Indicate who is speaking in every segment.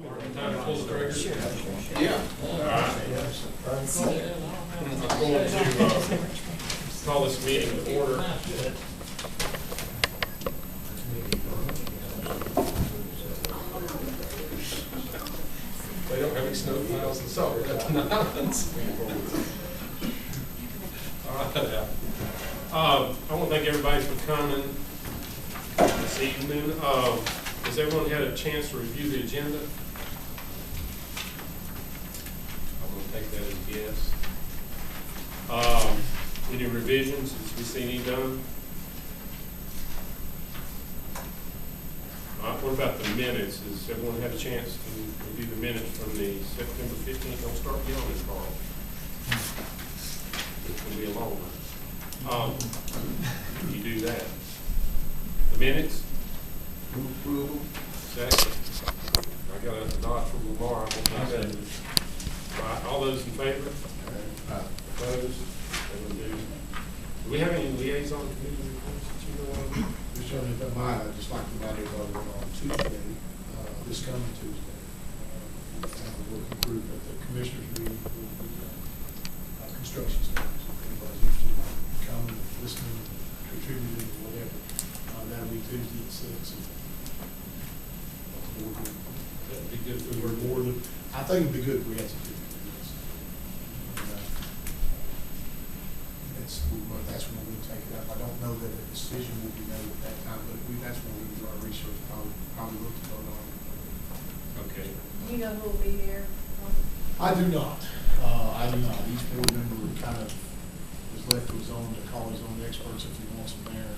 Speaker 1: Time to pull the trigger?
Speaker 2: Yeah.
Speaker 1: All right. I'm going to call this meeting to order. They don't have any snow piles and salt at the islands. All right. I want to thank everybody for coming this evening. Has everyone had a chance to review the agenda? I'm going to take that as a yes. Any revisions? Has we seen any done? All right, what about the minutes? Has everyone had a chance to review the minutes from the September 15th? Don't start yelling, Carl. It's going to be a long one. You do that. The minutes?
Speaker 2: Approval.
Speaker 1: Second. I got a nod from Lamar. All right, all those in favor? Opposed? Do we have any liaison committee reports that you know of?
Speaker 3: Mr. Chairman, if I might, I'd just like to invite everybody on Tuesday, this coming Tuesday. Have a working group at the commissioners meeting for the construction standards. If anybody's interested in coming, listening, contributing, whatever, that'll be Tuesday at 6.
Speaker 1: That'd be good for
Speaker 3: We're more than, I think it'd be good if we had some people. That's when we'll take it up. I don't know that a decision will be made at that time, but that's when we do our research, probably look to vote on it.
Speaker 1: Okay.
Speaker 4: Do you know who will be there?
Speaker 3: I do not. I do not. Each board member kind of is left to his own to call his own experts if he wants them there.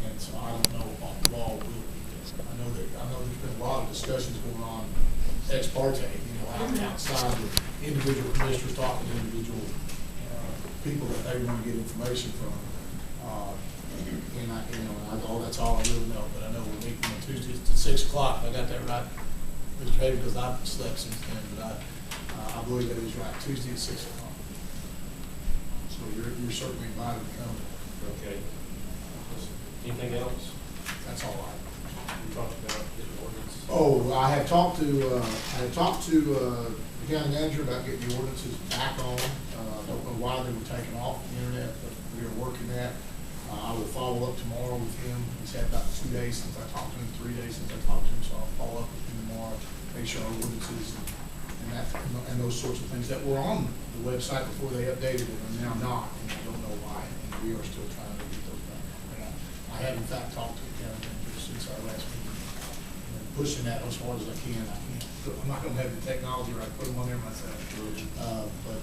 Speaker 3: And so I don't know if the law will be this. I know there's been a lot of discussions going on ex parte, outside with individual commissioners talking to individual people that they want to get information from. That's all I really know. But I know we're meeting on Tuesday at 6 o'clock. I got that right, Mr. Hayden, because I've slept since then. But I believe that is right. Tuesday at 6 o'clock. So you're certainly invited to come.
Speaker 1: Okay. Anything else?
Speaker 3: That's all right.
Speaker 1: We talked about the ordinance.
Speaker 3: Oh, I had talked to the county manager about getting the ordinances back on. I don't know why they were taken off the internet, but we are working that. I will follow up tomorrow with him. He's had about 2 days since I talked to him, 3 days since I talked to him, so I'll follow up with him tomorrow, make sure our ordinances and those sorts of things that were on the website before they updated it are now not, and I don't know why, and we are still trying to get those back. I have in fact talked to the county manager since our last meeting, pushing that as hard as I can. I'm not going to have the technology right, put them on there myself, but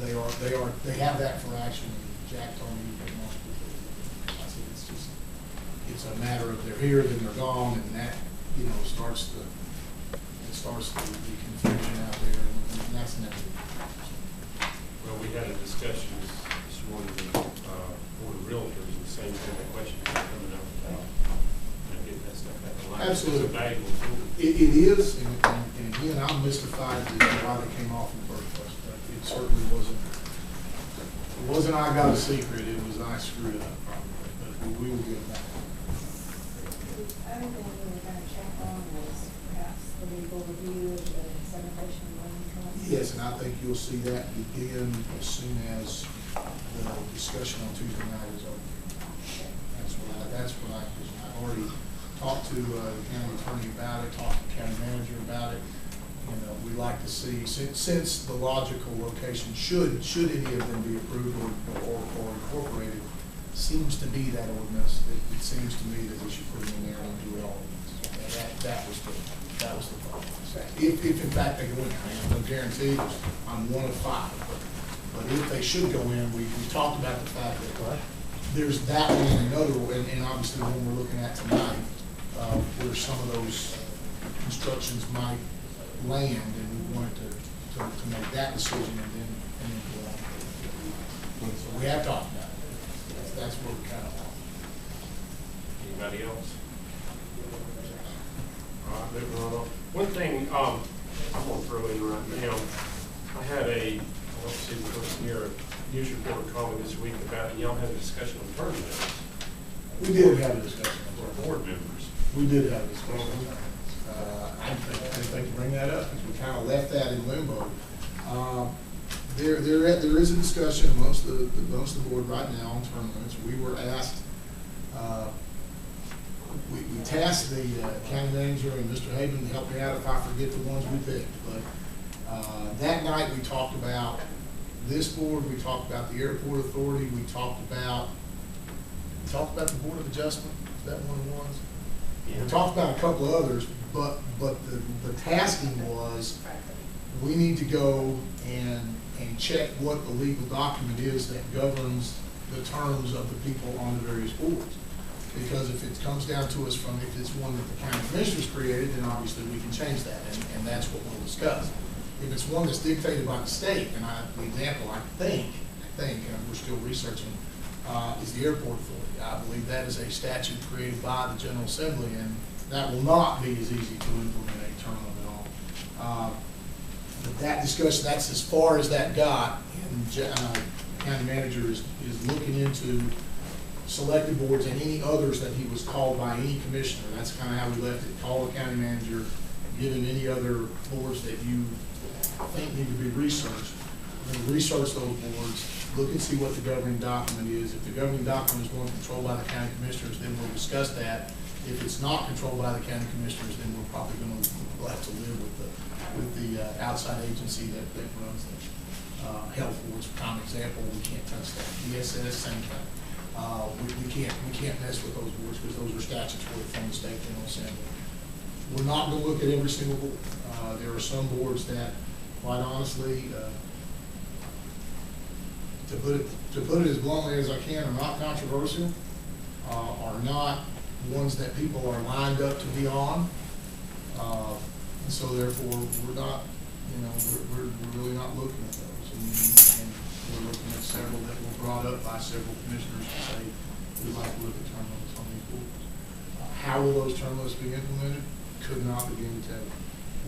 Speaker 3: they have that for action. Jack told me they want to. I said it's a matter of they're here, then they're gone, and that starts the confusion out there, and that's never good.
Speaker 1: Well, we had a discussion this morning with Board of Realtors, and the same kind of questions coming up about getting that stuff back online.
Speaker 3: Absolutely.
Speaker 1: It's a valuable tool.
Speaker 3: It is, and again, I'm mystified as to why they came off in the first place, but it certainly wasn't. It wasn't I got a secret, it was I screwed up probably, but we will get it back.
Speaker 4: The other thing we were going to check on was perhaps the legal review of the sanitation loan trust.
Speaker 3: Yes, and I think you'll see that begin as soon as the discussion on Tuesday night is over. That's what I've already talked to the county attorney about it, talked to the county manager about it. We like to see, since the logical location should any of them be approved or incorporated, seems to be that ordinance. It seems to me that we should put them in there and do it all. That was the problem. If in fact they go in, I have no guarantee. I'm one of 5, but if they should go in, we talked about the fact that there's that one and another one, and obviously the one we're looking at tonight, where some of those constructions might land, and we wanted to make that decision and then go on. So we have talked about it. That's what we kind of want.
Speaker 1: Anybody else? All right, moving on. One thing I'm going to throw in right now, I had I don't see the person here, news reporter called me this week about, y'all had a discussion on term limits.
Speaker 3: We did have a discussion.
Speaker 1: For board members.
Speaker 3: We did have a discussion. I didn't think to bring that up, because we kind of left that in limbo. There is a discussion amongst the board right now on term limits. We were asked, we tasked the county manager and Mr. Haven to help me out if I forget the ones we picked. But that night we talked about this board, we talked about the airport authority, we talked about the Board of Adjustment. Is that one of the ones? Yeah. We talked about a couple of others, but the tasking was, we need to go and check what the legal document is that governs the terms of the people on the various boards. Because if it comes down to us from, if it's one that the county commissioners created, then obviously we can change that, and that's what we'll discuss. If it's one that's dictated by the state, and the example I think, and we're still researching, is the airport authority. I believe that is a statute created by the General Assembly, and that will not be as easy to implement a term limit on. But that discussion, that's as far as that got, and the county manager is looking into selected boards and any others that he was called by any commissioner. That's kind of how we left it. Call the county manager, give him any other boards that you think need to be researched. We're going to research those boards, look and see what the governing document is. If the governing document is one controlled by the county commissioners, then we'll discuss that. If it's not controlled by the county commissioners, then we're probably going to have to live with the outside agency that runs the health boards. For an example, we can't touch that. ESS, same thing. We can't mess with those boards because those are statutory from the state General Assembly. We're not going to look at every single board. There are some boards that, quite honestly, to put it as bluntly as I can, are not controversial, are not ones that people are lined up to be on, and so therefore we're not, we're really not looking at those, and we're looking at several that were brought up by several commissioners to say we'd like to look at term limits on these boards. How will those term limits be implemented? Could not begin to tell you.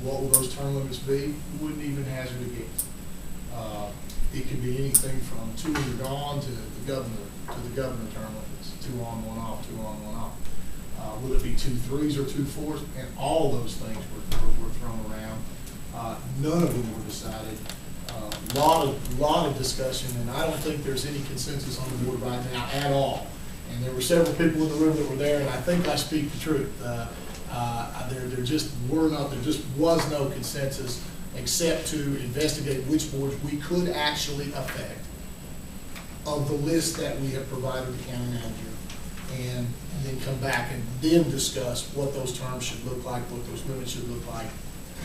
Speaker 3: What will those term limits be? Wouldn't even hazard a guess. It could be anything from 2 when you're gone to the governor term limits, 2 on, 1 off, 2 on, 1 off. Will it be 2 3s or 2 4s? And all those things were thrown around. None of them were decided. Lot of discussion, and I don't think there's any consensus on the board right now at all. And there were several people in the room that were there, and I think I speak the truth. There just was no consensus except to investigate which boards we could actually affect of the list that we have provided the county manager, and then come back and then discuss what those terms should look like, what those limits should look like,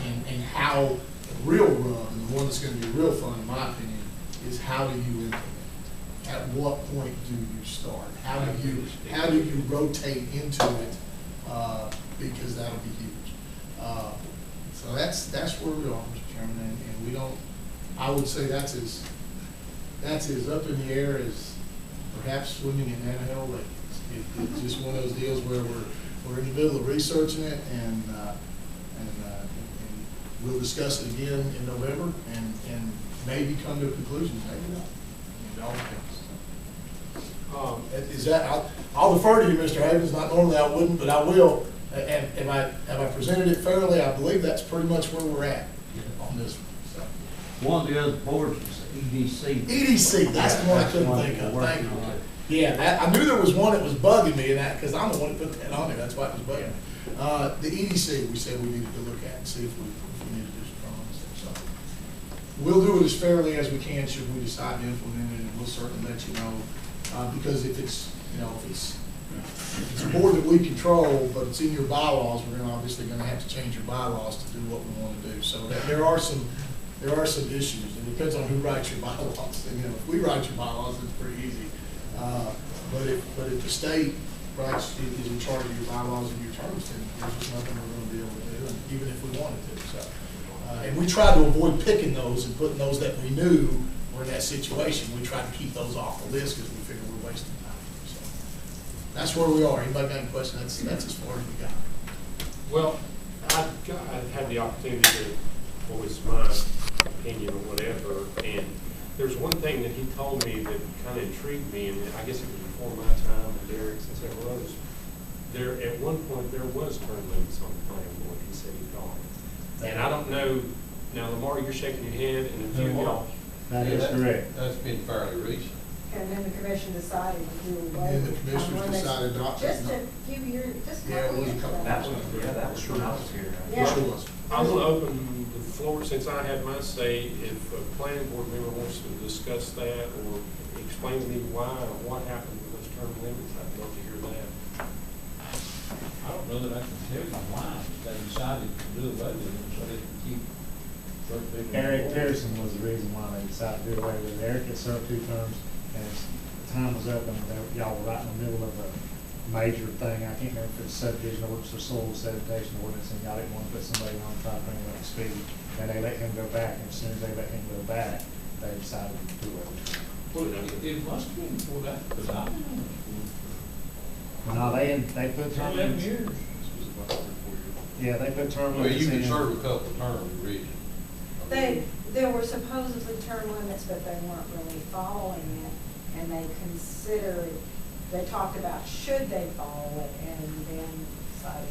Speaker 3: and how the real rub, and the one that's going to be real fun in my opinion, is how do you implement it? At what point do you start? How do you rotate into it? Because that'll be huge. So that's where we are, Mr. Chairman, and we don't. I would say that's as up in the air as perhaps swimming in Nanahill Lake. It's just one of those deals where we're in the middle of researching it, and we'll discuss it again in November, and maybe come to a conclusion. Maybe not. It all depends. Is that? I'll defer to you, Mr. Havens. Not normally I wouldn't, but I will. And have I presented it fairly? I believe that's pretty much where we're at on this one. So.
Speaker 2: One of the other boards is EDC.
Speaker 3: EDC, that's the one I couldn't think of. Thank you. Yeah, I knew there was one that was bugging me, and because I'm the one that put that on there, that's why it was bugging me. The EDC, we said we needed to look at and see if we need to do some things. So we'll do it as fairly as we can should we decide to implement it, and we'll certainly let you know. Because if it's a board that we control, but it's in your bylaws, we're obviously going to have to change your bylaws to do what we want to do. So there are some issues. It depends on who writes your bylaws. And, if we write your bylaws, it's pretty easy. But if the state is in charge of your bylaws and your terms, then there's just nothing we're going to be able to do, even if we wanted to. So, and we tried to avoid picking those and putting those that we knew were in that situation. We tried to keep those off the list because we figured we're wasting time. So that's where we are. Anybody got any questions? That's as far as we got.
Speaker 1: Well, I had the opportunity to voice my opinion or whatever, and there's one thing that he told me that kind of intrigued me, and I guess it was before my time, and Derek's and several others. there, at one point, there was term limits on the planning board, he said he thought. And I don't know, now Lamar, you're shaking your head, and a few of y'all.
Speaker 2: That is correct.
Speaker 5: That's been fairly recent.
Speaker 4: And then the commission decided to do away
Speaker 3: And the
Speaker 4: with
Speaker 3: commissioners
Speaker 4: term limits
Speaker 3: decided not to.
Speaker 4: just a few years, just a
Speaker 3: Yeah, it
Speaker 4: couple
Speaker 3: was a
Speaker 4: years
Speaker 3: couple-
Speaker 4: ago.
Speaker 2: That was, yeah, that was when I was here.
Speaker 4: Yeah.
Speaker 3: Sure was.
Speaker 1: I'm gonna open the floor, since I had my say, if a planning board member wants to discuss that, or explain to me why, or what happened with those term limits, I'd love to hear that.
Speaker 6: I don't know that I can tell you why they decided to do away with them, so they can keep certain people.
Speaker 7: Eric Pearson was the reason why they decided to do away with it. Eric had served 2 terms, and as the time was up, and y'all were right in the middle of a major thing. I can't remember if it's subdivision ordinance or soil sedimentation ordinance, and y'all didn't want to put somebody on, try to bring them up to speed. And they let him go back, and as soon as they let him go back, they decided to do away with it.
Speaker 6: Well, it must have been before that, because I've been on this board
Speaker 7: Well, no, they put
Speaker 6: for
Speaker 7: term
Speaker 6: 11
Speaker 7: limits.
Speaker 6: years.
Speaker 7: Yeah, they put term
Speaker 5: Well,
Speaker 7: limits
Speaker 5: you
Speaker 7: in.
Speaker 5: can serve a couple of terms originally.
Speaker 4: There were supposedly term limits, but they weren't really following it, and they considered, they talked about should they follow it, and then decided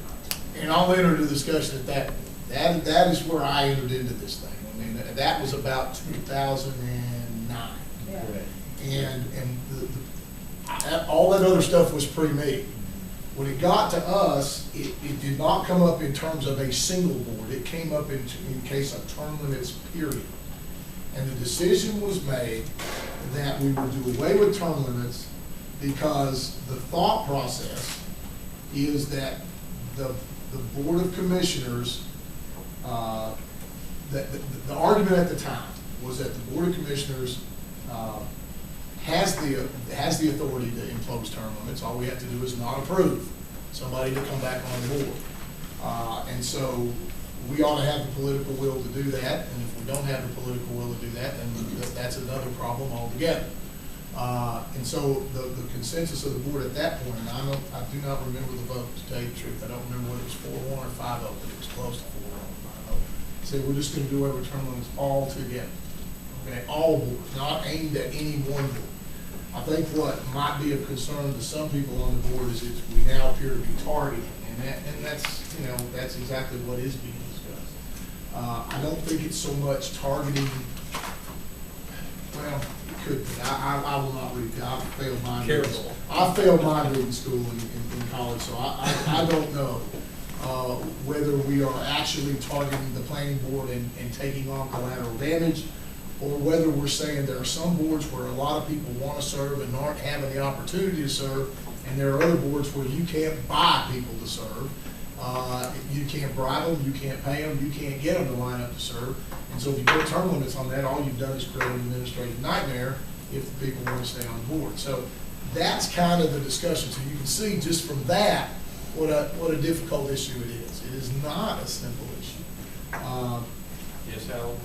Speaker 4: not to.
Speaker 3: And I'll enter the discussion at that is where I entered into this thing. I mean, that was about 2009.
Speaker 4: Yeah.
Speaker 7: Correct.
Speaker 3: And all that other stuff was pre-me. When it got to us, it did not come up in terms of a single board. It came up in case of term limits, period. And the decision was made that we would do away with term limits because the thought process is that the Board of Commissioners, the argument at the time was that the Board of Commissioners has the authority to impose term limits. All we have to do is not approve somebody to come back on board. And so we ought to have the political will to do that. And if we don't have the political will to do that, then that's another problem altogether. And so the consensus of the board at that point, and I do not remember the vote, to tell you the truth. I don't remember whether it was 4-1 or 5-0, but it was close to 4-1 or 5-0. Said we're just going to do away with term limits altogether. Okay, all boards, not aimed at any one board. I think what might be of concern to some people on the board is that we now appear to be targeting, and that's that's exactly what is being discussed. I don't think it's so much targeting. Well, it could be. I will not read. I failed mine.
Speaker 1: Careful.
Speaker 3: I failed mine reading school in college, so I don't know whether we are actually targeting the planning board and taking on collateral damage, or whether we're saying there are some boards where a lot of people want to serve and aren't having the opportunity to serve, and there are other boards where you can't buy people to serve. You can't bribe them, you can't pay them, you can't get them to line up to serve. And so if you put term limits on that, all you've done is create an administrative nightmare if the people want to stay on the board. So that's kind of the discussion. So you can see just from that what a difficult issue it is. It is not a simple issue.
Speaker 1: Yes, Alan?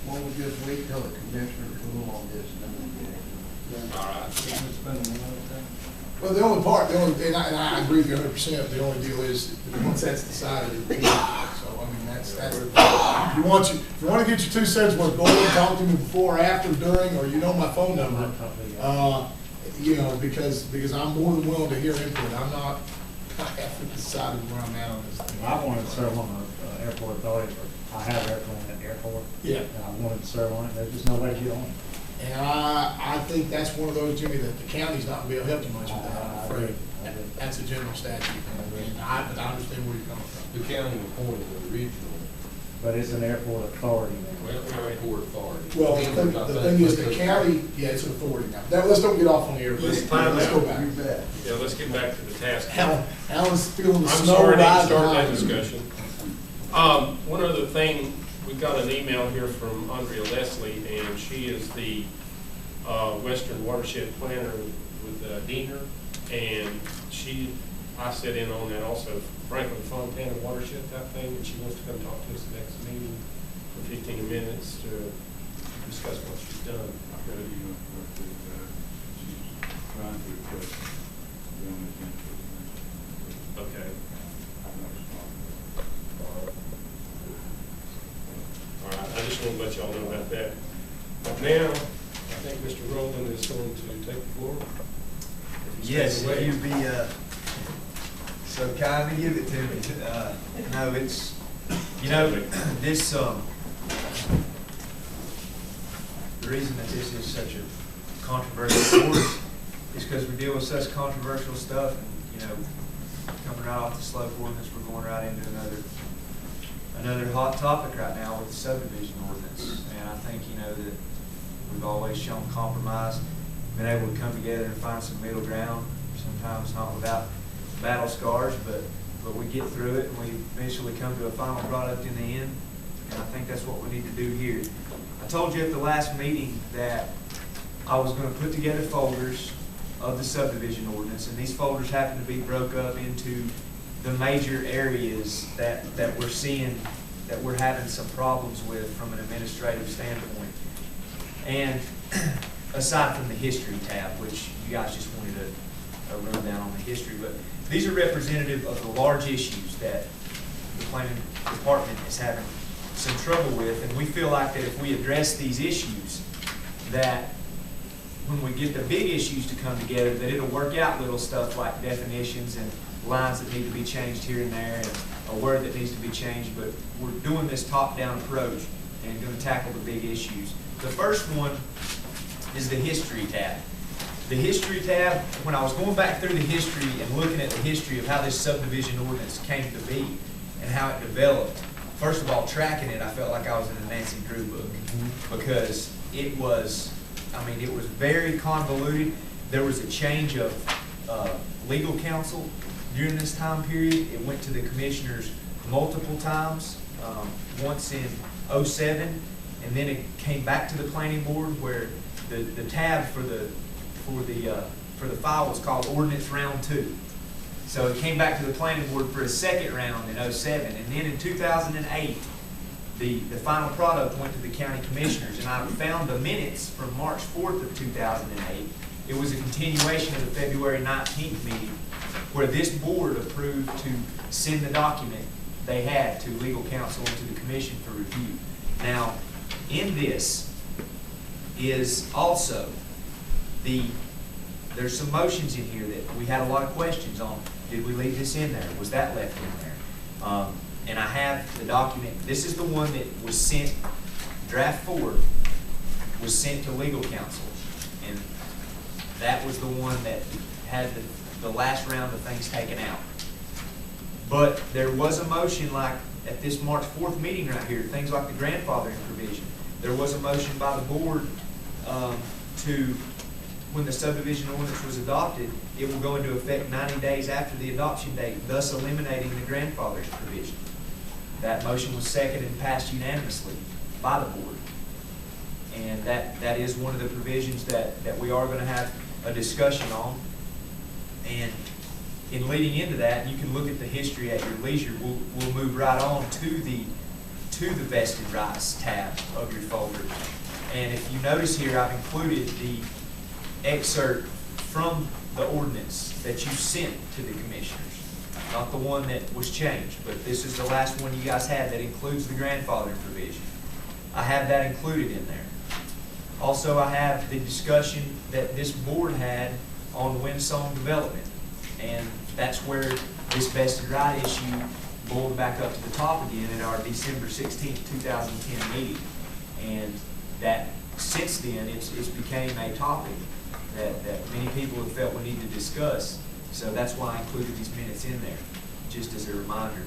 Speaker 2: Why don't we just wait till the commissioners rule on this and then we get it?
Speaker 1: All right.
Speaker 2: Can't we spend a lot of time?
Speaker 3: Well, the only part, and I agree with you 100%, the only deal is, once that's decided, it's so, I mean, that's, if you want to get your 2 cents worth, go ahead and talk to me before, after, during, or my phone number, because I'm more than willing to hear input. I haven't decided where I'm at on this thing.
Speaker 7: I wanted to serve on the airport authority, I have an airplane at the airport.
Speaker 3: Yeah.
Speaker 7: And I wanted to serve on it, there's just no way to get on it.
Speaker 3: And I think that's one of those, Jimmy, that the county's not gonna be able to help you much with that, I'm afraid. That's a general statute, and I understand where you're coming from.
Speaker 5: The county appointed the regional
Speaker 7: But it's an airport authority.
Speaker 5: airport authority.
Speaker 3: Well, the thing is, the county, yeah, it's an authority now. Let's don't get off on the airplane.
Speaker 1: Let's time
Speaker 3: Let's
Speaker 1: out.
Speaker 3: go back.
Speaker 2: You bet.
Speaker 1: Yeah, let's get back to the task.
Speaker 3: Alan's feeling the
Speaker 1: I'm
Speaker 3: snow
Speaker 1: sorry to
Speaker 3: rise
Speaker 1: start that
Speaker 3: behind him.
Speaker 1: discussion. One other thing, we got an email here from Andrea Leslie, and she is the Western Watershed Planner with Diener, and I sit in on that also, Franklin Fontana Watershed type thing, and she wants to come talk to us next meeting for 15 minutes to discuss what she's done. Okay. All right, I just want to let y'all know about that. But now, I think Mr. Rowland is going to take the floor. If he's
Speaker 8: Yes,
Speaker 1: taken away.
Speaker 8: you'd be so kindly give it to me. No, it's, you know, this, the reason that this is such a controversial board is because we deal with such controversial stuff, and, you know, coming right off the slope ordinance, we're going right into another hot topic right now with the subdivision ordinance. And I think, you know, that we've always shown compromise, been able to come together and find some middle ground, sometimes not without battle scars, but we get through it and we eventually come to a final product in the end. And I think that's what we need to do here. I told you at the last meeting that I was going to put together folders of the subdivision ordinance, and these folders happen to be broke up into the major areas that we're seeing, that we're having some problems with from an administrative standpoint. And aside from the history tab, which you guys just wanted a rundown on the history, but these are representative of the large issues that the planning department is having some trouble with, and we feel like that if we address these issues, that when we get the big issues to come together, that it'll work out little stuff like definitions and lines that need to be changed here and there, and a word that needs to be changed. But we're doing this top-down approach and going to tackle the big issues. The first one is the history tab. The history tab, when I was going back through the history and looking at the history of how this subdivision ordinance came to be and how it developed, first of all, tracking it, I felt like I was in a Nancy Drew book, because it was, I mean, it was very convoluted. There was a change of legal counsel during this time period. It went to the commissioners multiple times, once in 2007, and then it came back to the planning board, where the tab for the file was called Ordinance Round 2. So it came back to the planning board for a second round in 2007, and then in 2008, the final product went to the county commissioners. And I found the minutes from March 4th of 2008. It was a continuation of the February 19th meeting, where this board approved to send the document they had to legal counsel and to the commission for review. Now, in this is also there's some motions in here that we had a lot of questions on. Did we leave this in there? Was that left in there? And I have the document. This is the one that was sent, draft 4 was sent to legal counsel. And that was the one that had the last round of things taken out. But there was a motion, like at this March 4th meeting right here, things like the grandfathering provision. There was a motion by the board to, when the subdivision ordinance was adopted, it will go into effect 90 days after the adoption date, thus eliminating the grandfathering provision. That motion was seconded and passed unanimously by the board. And that is one of the provisions that we are going to have a discussion on. And in leading into that, you can look at the history at your leisure. We'll move right on to the vested rights tab of your folder. And if you notice here, I've included the excerpt from the ordinance that you sent to the commissioners. Not the one that was changed, but this is the last one you guys had that includes the grandfathering provision. I have that included in there. Also, I have the discussion that this board had on Windsong development. And that's where this vested right issue boiled back up to the top again at our December 16th, 2010 meeting. And that since then, it's became a topic that many people have felt we need to discuss. So that's why I included these minutes in there, just as a reminder.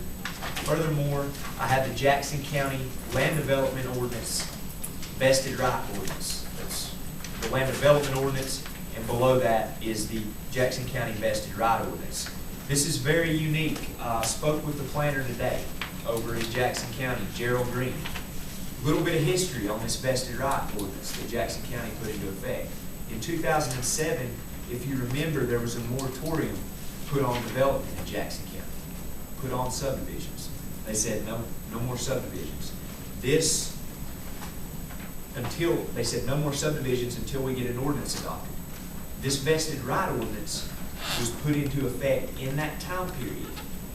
Speaker 8: Furthermore, I have the Jackson County Land Development Ordinance vested right ordinance. That's the land development ordinance, and below that is the Jackson County vested right ordinance. This is very unique. I spoke with the planner today over in Jackson County, Gerald Green. A little bit of history on this vested right ordinance that Jackson County put into effect. In 2007, if you remember, there was a moratorium put on development in Jackson County, put on subdivisions. They said no more subdivisions. They said no more subdivisions until we get an ordinance adopted. This vested right ordinance was put into effect in that time period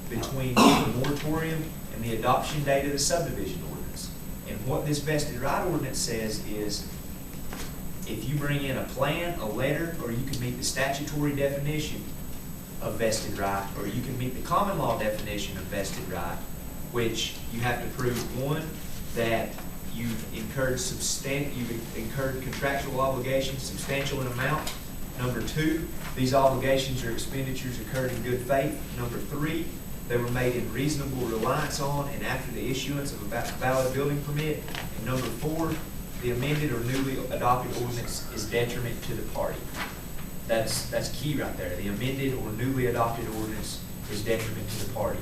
Speaker 8: between the moratorium and the adoption date of the subdivision ordinance. And what this vested right ordinance says is, if you bring in a plan, a letter, or you can meet the statutory definition of vested right, or you can meet the common law definition of vested right, which you have to prove, one, that you've incurred contractual obligations substantial in amount. Number two, these obligations or expenditures occurred in good faith. Number three, they were made in reasonable reliance on and after the issuance of a valid building permit. And number four, the amended or newly adopted ordinance is detriment to the party. That's key right there. The amended or newly adopted ordinance is detriment to the party.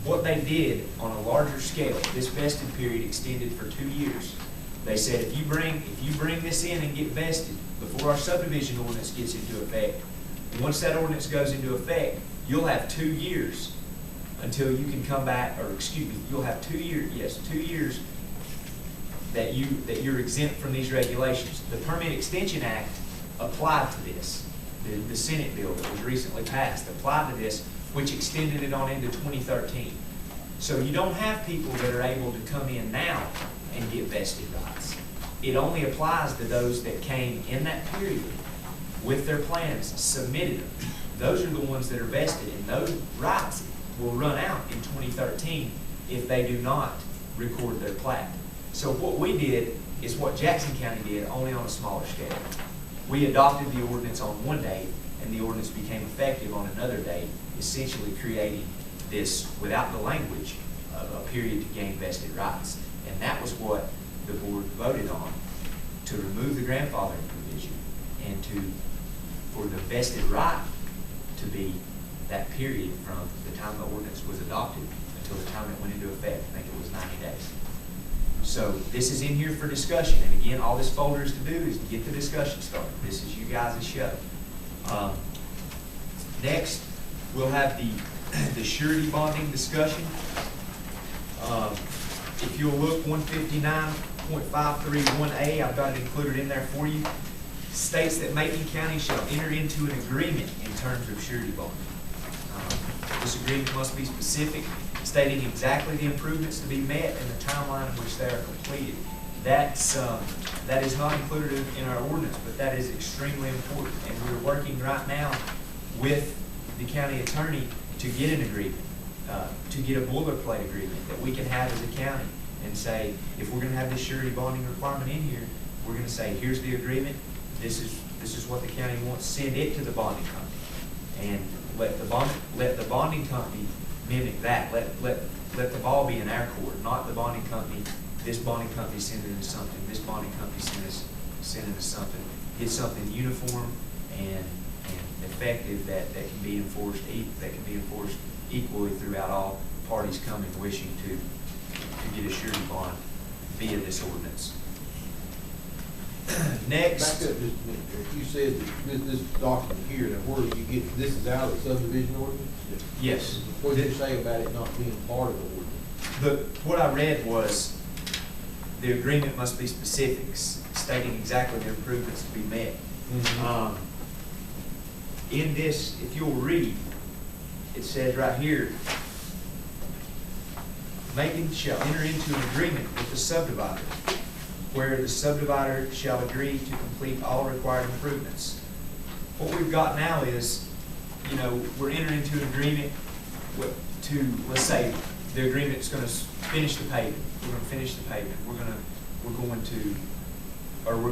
Speaker 8: What they did on a larger scale, this vested period extended for 2 years. They said if you bring this in and get vested before our subdivision ordinance gets into effect, once that ordinance goes into effect, you'll have 2 years until you can come back, or excuse me, you'll have 2 years, yes, 2 years that you're exempt from these regulations. The Permit Extension Act applied to this. The Senate bill that was recently passed applied to this, which extended it on into 2013. So you don't have people that are able to come in now and get vested rights. It only applies to those that came in that period with their plans, submitted them. Those are the ones that are vested, and those rights will run out in 2013 if they do not record their plat. So what we did is what Jackson County did, only on a smaller scale. We adopted the ordinance on one date, and the ordinance became effective on another date, essentially creating this, without the language, a period to gain vested rights. And that was what the board voted on, to remove the grandfathering provision and for the vested right to be that period from the time the ordinance was adopted until the time it went into effect. I think it was 90 days. So this is in here for discussion, and again, all this folder is to do is to get the discussion started. This is you guys' show. Next, we'll have the surety bonding discussion. If you'll look, 159.531A, I've got it included in there for you, states that Macon County shall enter into an agreement in terms of surety bonding. This agreement must be specific, stating exactly the improvements to be met and the timeline in which they are completed. That is not included in our ordinance, but that is extremely important. And we're working right now with the county attorney to get an agreement, to get a boilerplate agreement that we can have as a county and say, if we're going to have this surety bonding requirement in here, we're going to say, here's the agreement. This is what the county wants. Send it to the bonding company, and let the bonding company mimic that. Let the ball be in our court, not the bonding company. This bonding company sending us something. This bonding company sending us something. Get something uniform and effective that can be enforced equally throughout all parties coming wishing to get a surety bond via this ordinance. Next.
Speaker 5: Back up just a minute, Eric. You said that this document here, now where do you get, this is out of the subdivision ordinance?
Speaker 8: Yes.
Speaker 5: What did you say about it not being part of the ordinance?
Speaker 8: What I read was the agreement must be specific, stating exactly the improvements to be met.
Speaker 5: Mm-hmm.
Speaker 8: In this, if you'll read, it says right here, Macon shall enter into an agreement with the subdivider, where the subdivider shall agree to complete all required improvements. What we've got now is, we're entering into an agreement let's say the agreement's going to finish the pavement. We're going to finish the pavement. We're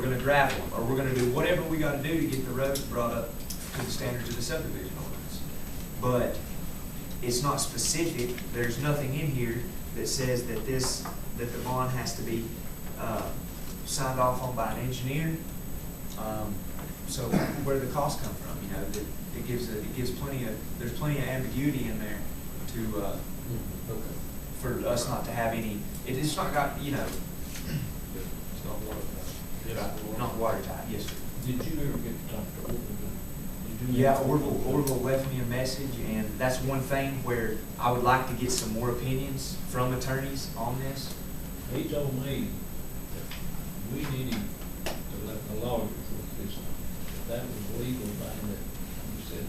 Speaker 8: going to gravel them, or we're going to do whatever we got to do to get the roads brought up to the standards of the subdivision ordinance. But it's not specific. There's nothing in here that says that the bond has to be signed off on by an engineer. So where do the costs come from? There's plenty of ambiguity in there for us not to have any. It's not got
Speaker 5: It's not watertight.
Speaker 8: not watertight. Yes, sir.
Speaker 6: Did you ever get to talk to Orville?
Speaker 8: Yeah, Orville left me a message, and that's one thing where I would like to get some more opinions from attorneys on this.
Speaker 6: He told me that we needed to let the lawyers look this up. That was a legal thing that he said,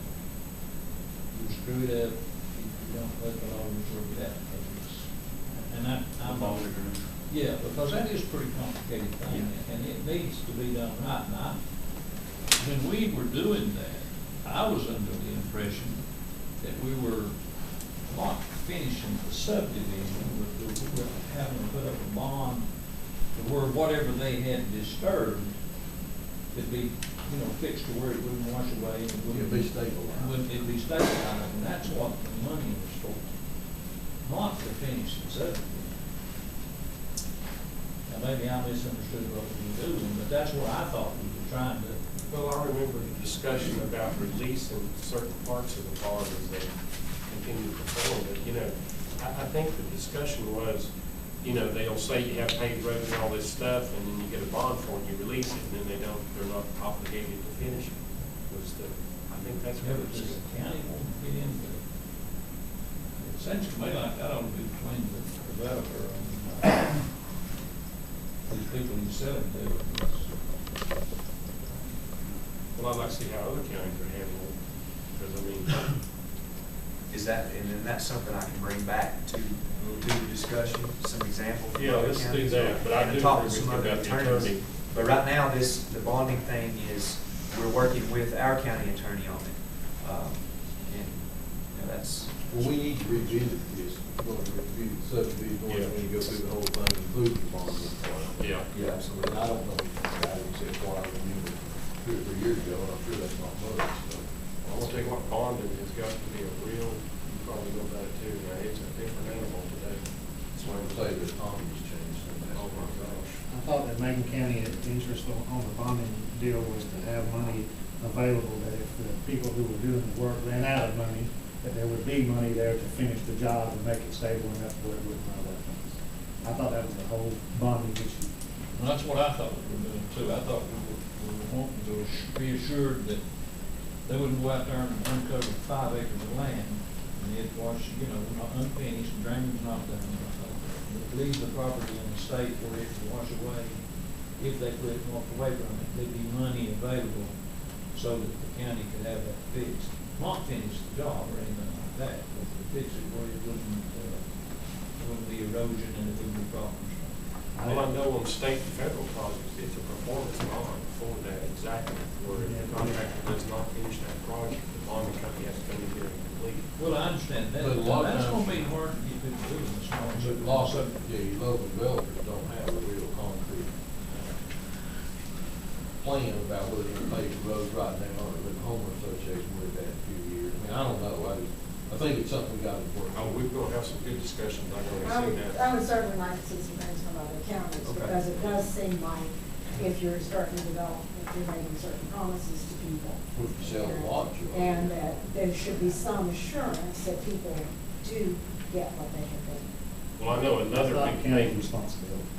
Speaker 6: you screw it up if you don't let the lawyers work it out. And I'm all agreeing. Yeah, because that is a pretty complicated thing, and it needs to be done right. And when we were doing that, I was under the impression that we were not finishing the subdivision, we were having to put up a bond to where whatever they had disturbed could be, you know, fixed to where it wouldn't wash away and it wouldn't
Speaker 5: It'd be stabilized.
Speaker 6: It'd be stabilized, and that's what the money was for, not to finish the subdivision. Now, maybe I misunderstood what we were doing, but that's what I thought we were trying to.
Speaker 1: Well, I remember the discussion about releasing certain parts of the bond as they continue to perform, but, you know, I think the discussion was, you know, they'll say you have paved road and all this stuff, and then you get a bond for it, and you release it, and then they're not obligated to finish it. I think that's what
Speaker 6: Never
Speaker 1: it's.
Speaker 6: does the county won't get into it. It seems to me like that ought to be between the developer and these people you sell it to.
Speaker 1: Well, I'd like to see how other counties are handling it, because I mean,
Speaker 8: Is that, and then that's something I can bring back to the discussion, some examples. from
Speaker 1: yeah,
Speaker 8: other
Speaker 1: let's do
Speaker 8: counties,
Speaker 1: that, but I
Speaker 8: and
Speaker 1: do
Speaker 8: talk
Speaker 1: agree
Speaker 8: to
Speaker 1: with
Speaker 8: some
Speaker 1: you
Speaker 8: other
Speaker 1: about the
Speaker 8: attorneys.
Speaker 1: attorney.
Speaker 8: But right now, the bonding thing is, we're working with our county attorney on it. And, you know, that's,
Speaker 5: Well, we need to revisit this, we're going to revisit the subdivision,
Speaker 1: Yeah.
Speaker 5: when you go through the whole thing, including the bond.
Speaker 1: Yeah.
Speaker 8: yeah, absolutely.
Speaker 5: And I don't know, I didn't say why I remember 2 or 3 years ago, and I'm sure that's not much, so.
Speaker 1: I'm gonna tell you what, bonding has got to be a real, you probably know about it too, now, it's a different animal today.
Speaker 5: That's why I'm saying the economy's changed.
Speaker 1: Oh my gosh.
Speaker 7: I thought that Macon County had interest on the bonding deal was to have money available, that if the people who were doing the work ran out of money, that there would be money there to finish the job and make it stable enough where it wouldn't run out of funds. I thought that was the whole bonding issue.
Speaker 6: And that's what I thought we were doing too. I thought we were wanting to be assured that they wouldn't go out there and uncover 5 acres of land and it was, you know, not unfinished, drainage not done. But leave the property in a state where it would wash away. If they quit and walk away from it, there'd be money available so that the county could have that fixed. Not finish the job or anything like that, but to fix it where it wouldn't be erosion and it wouldn't be problems.
Speaker 1: Well, I know on state and federal projects, it's a performance bond for that exactly, where if the contractor does not finish that project, the bonding company has to come in here and complete it.
Speaker 6: Well, I understand that,
Speaker 5: But a
Speaker 6: but
Speaker 5: lot of
Speaker 6: that's
Speaker 5: times-
Speaker 6: gonna be hard to get people doing this small.
Speaker 5: But lots of, yeah, local developers don't have a real concrete plan about whether they're gonna pave the roads right now, or the homeowner association with that in a few years. I mean, I don't know, I think it's something we got to work
Speaker 1: Oh,
Speaker 5: on.
Speaker 1: we're gonna have some good discussions, I've already seen that.
Speaker 4: I would certainly like to see some things from other counties,
Speaker 8: Okay.
Speaker 4: because it does seem like if you're starting to develop, if you're making certain promises to people.
Speaker 5: If you sell a lot, you are.
Speaker 4: And that there should be some assurance that people do get what they have been.
Speaker 1: Well, I know another
Speaker 7: It's not
Speaker 1: big
Speaker 7: county
Speaker 1: thing,
Speaker 7: responsibility.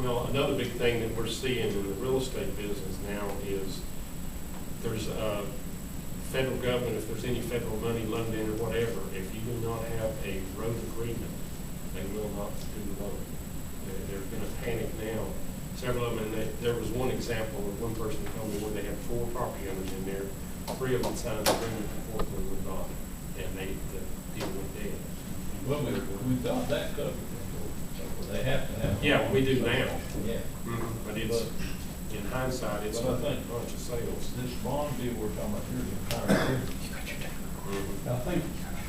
Speaker 1: well, another big thing that we're seeing in the real estate business now is there's federal government, if there's any federal money loaned in or whatever, if you do not have a road agreement, they will not do the loan. There's been a panic now. Several of them, and there was one example of one person told me where they had 4 property owners in there, 3 of them signed an agreement, the 4th one was not, and the deal went dead.
Speaker 6: Well, we thought that covered it, so they have to have.
Speaker 1: Yeah, we do now.
Speaker 6: Yeah.
Speaker 1: But it's, in hindsight, it's
Speaker 6: But I
Speaker 1: a
Speaker 6: think-
Speaker 1: bunch of sales.
Speaker 6: This bond deal we're talking about here is entirely different.
Speaker 1: Mhm.
Speaker 9: I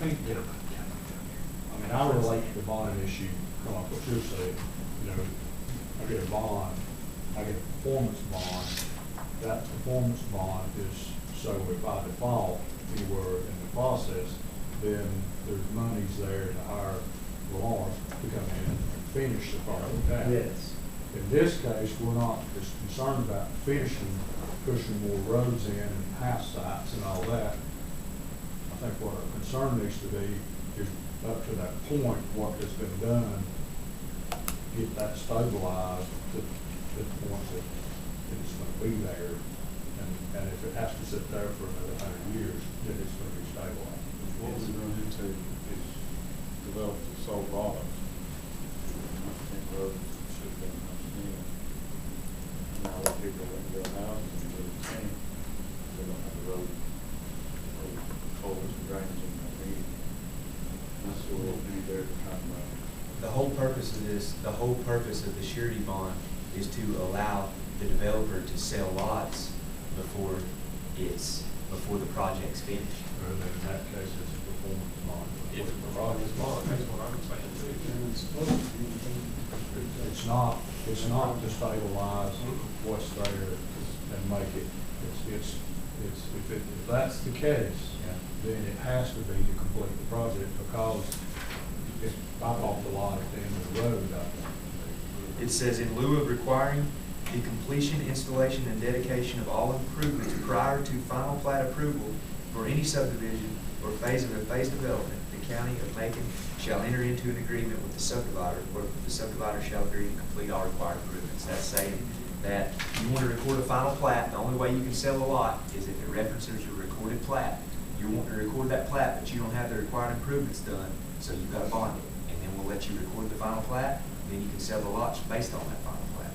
Speaker 9: think that, I mean, I relate to the bonding issue, kind of like what you're saying, you know, I get a bond, I get a performance bond, that performance bond is, so if I default anywhere in the process, then there's monies there to hire Lawrence to come in and finish the project out.
Speaker 7: Yes.
Speaker 9: In this case, we're not as concerned about finishing, pushing more roads in and house sites and all that. I think what our concern needs to be is up to that point, what has been done, get that stabilized to the point that it's gonna be there. And if it has to sit there for another 100 years, then it's gonna be stabilized.
Speaker 10: What we're going into is develop the sole bottoms. Roads should have been in. Now, a lot of people that build houses and live in town, they don't have the road, culverts and drainage in their need. That's what we'll be there to try and,
Speaker 8: The whole purpose of this, the whole purpose of the surety bond is to allow the developer to sell lots before the project's finished.
Speaker 9: then in that case, it's a performance bond.
Speaker 1: If the project's bond, that's what I'm saying too.
Speaker 9: It's not to stabilize what's there and make it, if that's the case, then it has to be to complete the project, because if I bought the lot at the end of the road, I want it to be.
Speaker 8: It says, in lieu of requiring the completion, installation, and dedication of all improvements prior to final plat approval for any subdivision or phase of a phase development, the county of Macon shall enter into an agreement with the subdivider, where the subdivider shall agree to complete all required improvements. That's saying that you want to record a final plat, the only way you can sell a lot is if it references your recorded plat. You want to record that plat, but you don't have the required improvements done, so you've got to bond it. And then we'll let you record the final plat, and then you can sell the lots based on that final plat.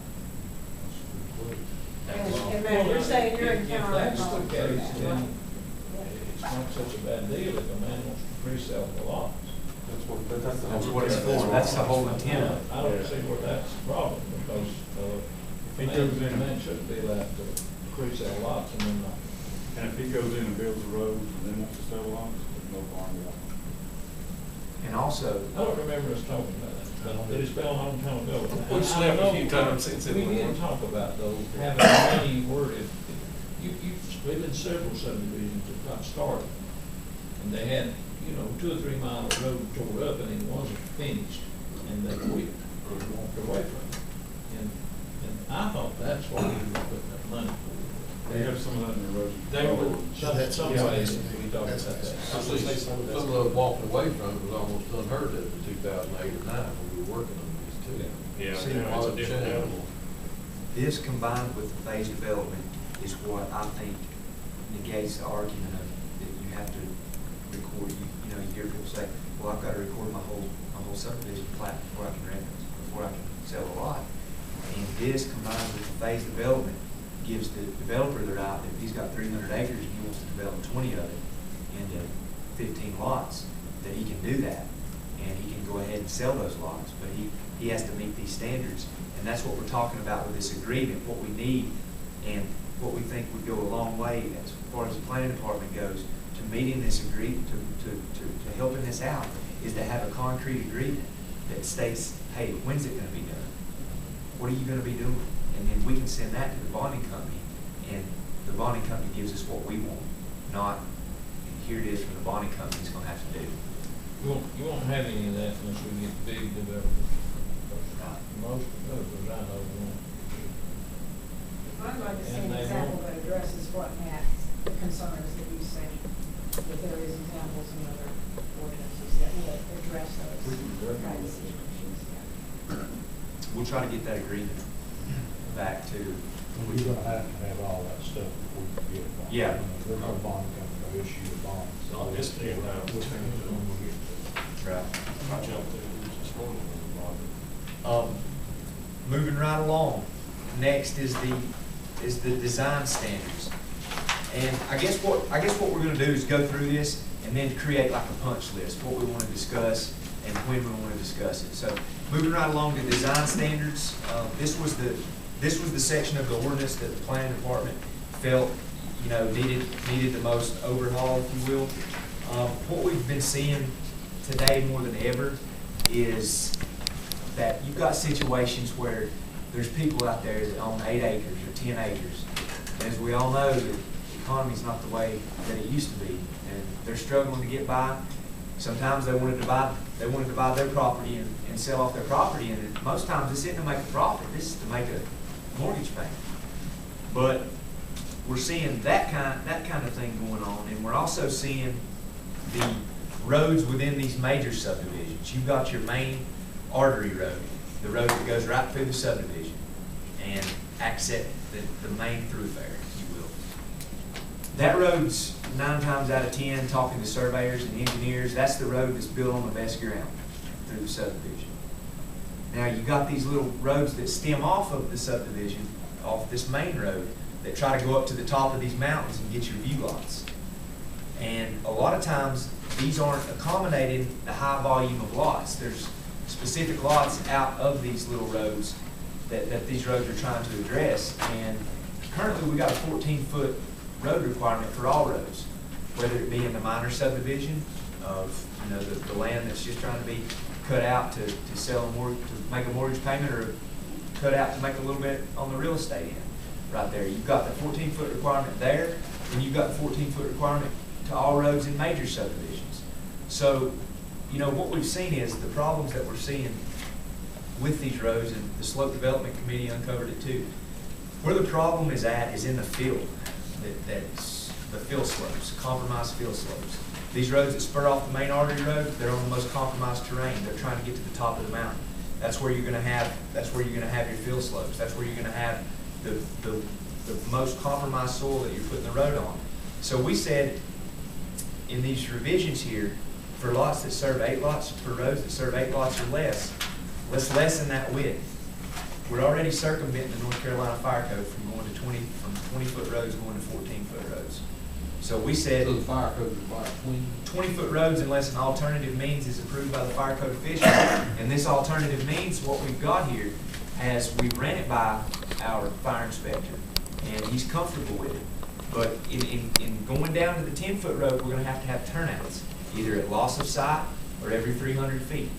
Speaker 4: And Matt, you're saying you're
Speaker 6: If
Speaker 4: encountering.
Speaker 6: that's the case, then it's not such a bad deal if a man wants to pre-sell the lots.
Speaker 8: That's what it's for. That's the whole intent.
Speaker 6: I don't see where that's the problem, because, a man shouldn't be allowed to pre-sell lots and then not.
Speaker 10: And if he goes in and builds the roads and then wants to sell lots, there's no harm in that.
Speaker 8: And also,
Speaker 6: I don't remember us talking about that. It's been a long time ago.
Speaker 1: We've slept a few times since it
Speaker 6: We
Speaker 1: went
Speaker 6: didn't
Speaker 1: on.
Speaker 6: talk about those, having money worded. We've been several subdivisions that got started. And they had, 2 or 3 mile of road tore up and it wasn't finished. And they quit or walked away from it. And I thought that's what we were putting up money for.
Speaker 10: We have some of that in the road.
Speaker 1: They were,
Speaker 6: Some ways we talked about that.
Speaker 5: Some of those walking away from it was almost unheard of in 2008 or 9 when we were working on these too.
Speaker 1: yeah,
Speaker 8: See,
Speaker 1: now it's a different animal.
Speaker 8: this combined with the phase development is what I think negates the argument of that you have to record, you hear people say, well, I've got to record my whole subdivision plat before I can before I can sell a lot. And this combined with the phase development gives the developer the right, if he's got 300 acres and he wants to develop 20 of it into 15 lots, that he can do that. And he can go ahead and sell those lots, but he has to meet these standards. And that's what we're talking about with this agreement, what we need and what we think would go a long way as far as the planning department goes to meeting this agreement, to helping this out, is to have a concrete agreement that states, hey, when's it going to be done? What are you going to be doing? And then we can send that to the bonding company, and the bonding company gives us what we want, not here it is from the bonding company it's going to have to do.
Speaker 6: You won't have any of that unless we get big developers. Most developers I know won't.
Speaker 4: I'd like to see
Speaker 6: And
Speaker 4: an
Speaker 6: they
Speaker 4: example
Speaker 6: won't.
Speaker 4: that addresses what Matt's concerns that you say, that there is examples in other ordinances that will address those kind of situations.
Speaker 8: We'll try to get that agreement back to.
Speaker 9: You're gonna have to have all that stuff before you get a bond.
Speaker 8: Yeah.
Speaker 9: There's no bond company to issue a bond.
Speaker 1: Not this day around.
Speaker 9: We'll change it when we get to it.
Speaker 8: Right.
Speaker 1: I jumped in this morning on the bond.
Speaker 8: Moving right along, next is the design standards. And I guess what we're gonna do is go through this and then create like a punch list, what we wanna discuss and when we wanna discuss it. So, moving right along to design standards, this was the section of the ordinance that the planning department felt, needed the most overhaul, if you will. What we've been seeing today more than ever is that you've got situations where there's people out there that own 8 acres or 10 acres. And as we all know, the economy's not the way that it used to be, and they're struggling to get by. Sometimes they want to divide their property and sell off their property, and most times this isn't to make a profit, this is to make a mortgage payment. But we're seeing that kind of thing going on, and we're also seeing the roads within these major subdivisions. You've got your main artery road, the road that goes right through the subdivision and access the main thoroughfare, if you will. That road's 9 times out of 10, talking to surveyors and engineers, that's the road that's built on the best ground through the subdivision. Now you've got these little roads that stem off of the subdivision, off this main road, that try to go up to the top of these mountains and get your view lots. And a lot of times these aren't accommodating the high volume of lots. There's specific lots out of these little roads that these roads are trying to address. And currently we've got a 14-foot road requirement for all roads. whether it be in the minor subdivision of, you know, the land that's just trying to be cut out to sell a mortgage, to make a mortgage payment, or cut out to make a little bit on the real estate end. Right there, you've got the 14-foot requirement there, and you've got the 14-foot requirement to all roads in major subdivisions. So, you know, what we've seen is the problems that we're seeing with these roads, and the Slope Development Committee uncovered it too. Where the problem is at is in the field, that's the field slopes, compromised field slopes. These roads that spur off the main artery road, they're on the most compromised terrain. They're trying to get to the top of the mountain. That's where you're going to have your field slopes. That's where you're going to have the most compromised soil that you're putting the road on. So we said in these revisions here, for lots that serve 8 lots, for roads that serve 8 lots or less, let's lessen that width. We're already circumventing the North Carolina Fire Code from going to 20-foot roads going to 14-foot roads. So we said
Speaker 5: So the fire code requires
Speaker 8: 20-foot roads unless an alternative means is approved by the fire code official. And this alternative means, what we've got here, as we ran it by our fire inspector, and he's comfortable with it. But in going down to the 10-foot road, we're going to have turnouts, either at loss of sight or every 300 feet.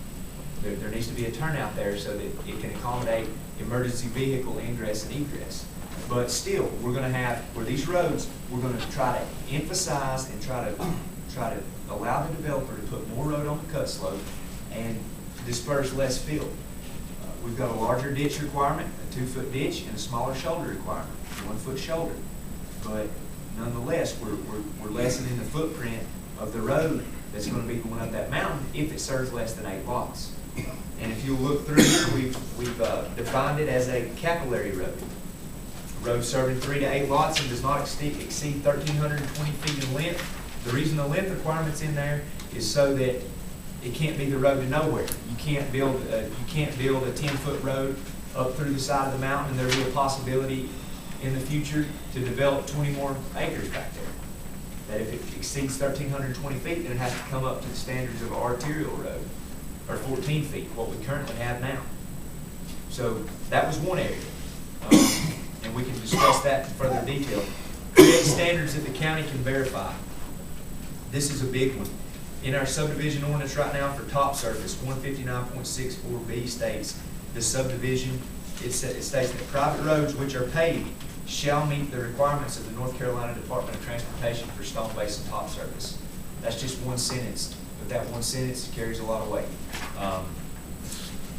Speaker 8: There needs to be a turnout there so that it can accommodate emergency vehicle ingress and egress. But still, we're going to have, where these roads, we're going to try to emphasize and try to allow the developer to put more road on the cut slope and disperse less field. We've got a larger ditch requirement, a 2-foot ditch, and a smaller shoulder requirement, a 1-foot shoulder. But nonetheless, we're lessening the footprint of the road that's going to be going up that mountain if it serves less than 8 lots. And if you look through, we've defined it as a capillary road. A road serving 3 to 8 lots and does not exceed 1,320 feet in length. The reason the length requirement's in there is so that it can't be the road to nowhere. You can't build a 10-foot road up through the side of the mountain, and there'll be a possibility in the future to develop 20 more acres back there. That if it exceeds 1,320 feet, then it has to come up to the standards of an arterial road, or 14 feet, what we currently have now. So that was one area, and we can discuss that in further detail. Create standards that the county can verify. This is a big one. In our subdivision ordinance right now for top surface, 159.64B states the subdivision, it states that private roads which are paved shall meet the requirements of the North Carolina Department of Transportation for stone base and top surface. That's just one sentence, but that one sentence carries a lot of weight.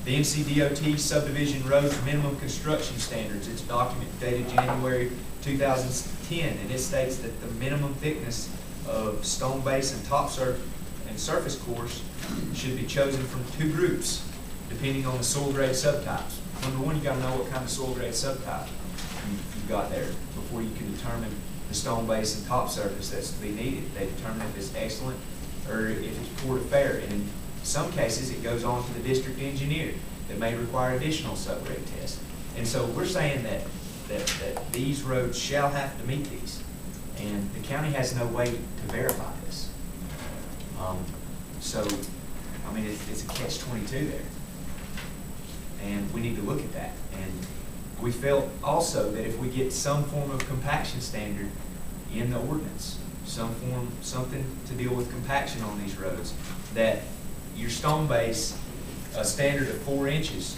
Speaker 8: The NCDOT subdivision roads minimum construction standards, it's a document dated January 2010, and it states that the minimum thickness of stone base and top surface and surface course should be chosen from 2 groups, depending on the soil grade subtypes. Number one, you got to know what kind of soil grade subtype you've got there before you can determine the stone base and top surface that's to be needed. They determine if it's excellent or if it's poor to fair. And in some cases, it goes on to the district engineer that may require additional subgrade tests. And so we're saying that these roads shall have to meet these, and the county has no way to verify this. So, I mean, it's a catch-22 there, and we need to look at that. And we felt also that if we get some form of compaction standard in the ordinance, something to deal with compaction on these roads, that your stone base, a standard of 4 inches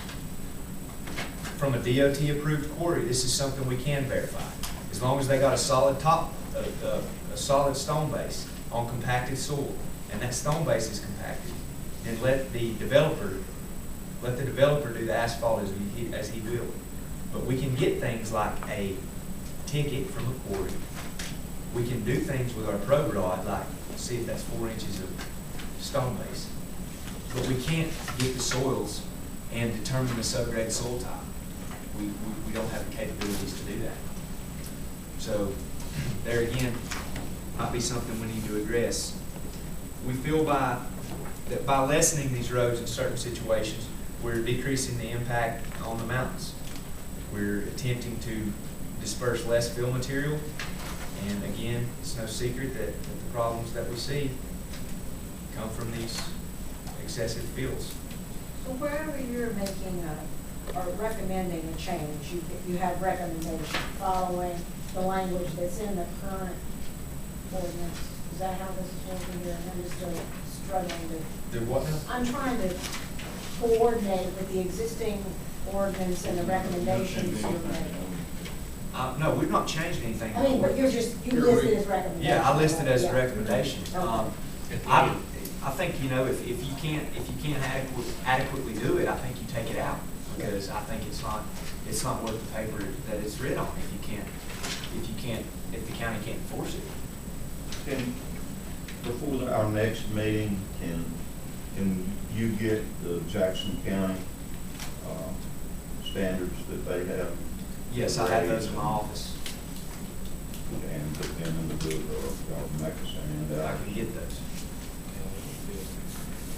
Speaker 8: from a DOT-approved quarry, this is something we can verify. As long as they got a solid top, a solid stone base on compacted soil, and that stone base is compacted, then let the developer do the asphalt as he will. But we can get things like a ticket from a quarry. We can do things with our probe rod, like see if that's 4 inches of stone base. But we can't get the soils and determine the subgrade soil type. We don't have the capabilities to do that. So there again, might be something we need to address. We feel that by lessening these roads in certain situations, we're decreasing the impact on the mountains. We're attempting to disperse less fill material, and again, it's no secret that the problems that we see come from these excessive fields.
Speaker 4: So wherever you're making or recommending a change, you have recommendation following the language that's in the current ordinance. Is that how this is working here? I'm just still struggling to.
Speaker 1: Do what now?
Speaker 4: I'm trying to coordinate with the existing ordinance and the recommendations you made.
Speaker 8: No, we've not changed anything.
Speaker 4: I mean, but you listed as recommendations.
Speaker 8: Yeah, I listed as
Speaker 4: Yeah.
Speaker 8: recommendations.
Speaker 4: Okay.
Speaker 8: I think, you know, if you can't adequately do it, I think you take it out, because I think it's not worth the paper that it's written on if the county can't enforce it.
Speaker 11: Can, before our next meeting, can you get the Jackson County standards that they have?
Speaker 8: Yes, I have those in my office.
Speaker 11: And put them in the book, or y'all make us hand
Speaker 8: I
Speaker 11: out?
Speaker 8: can get those.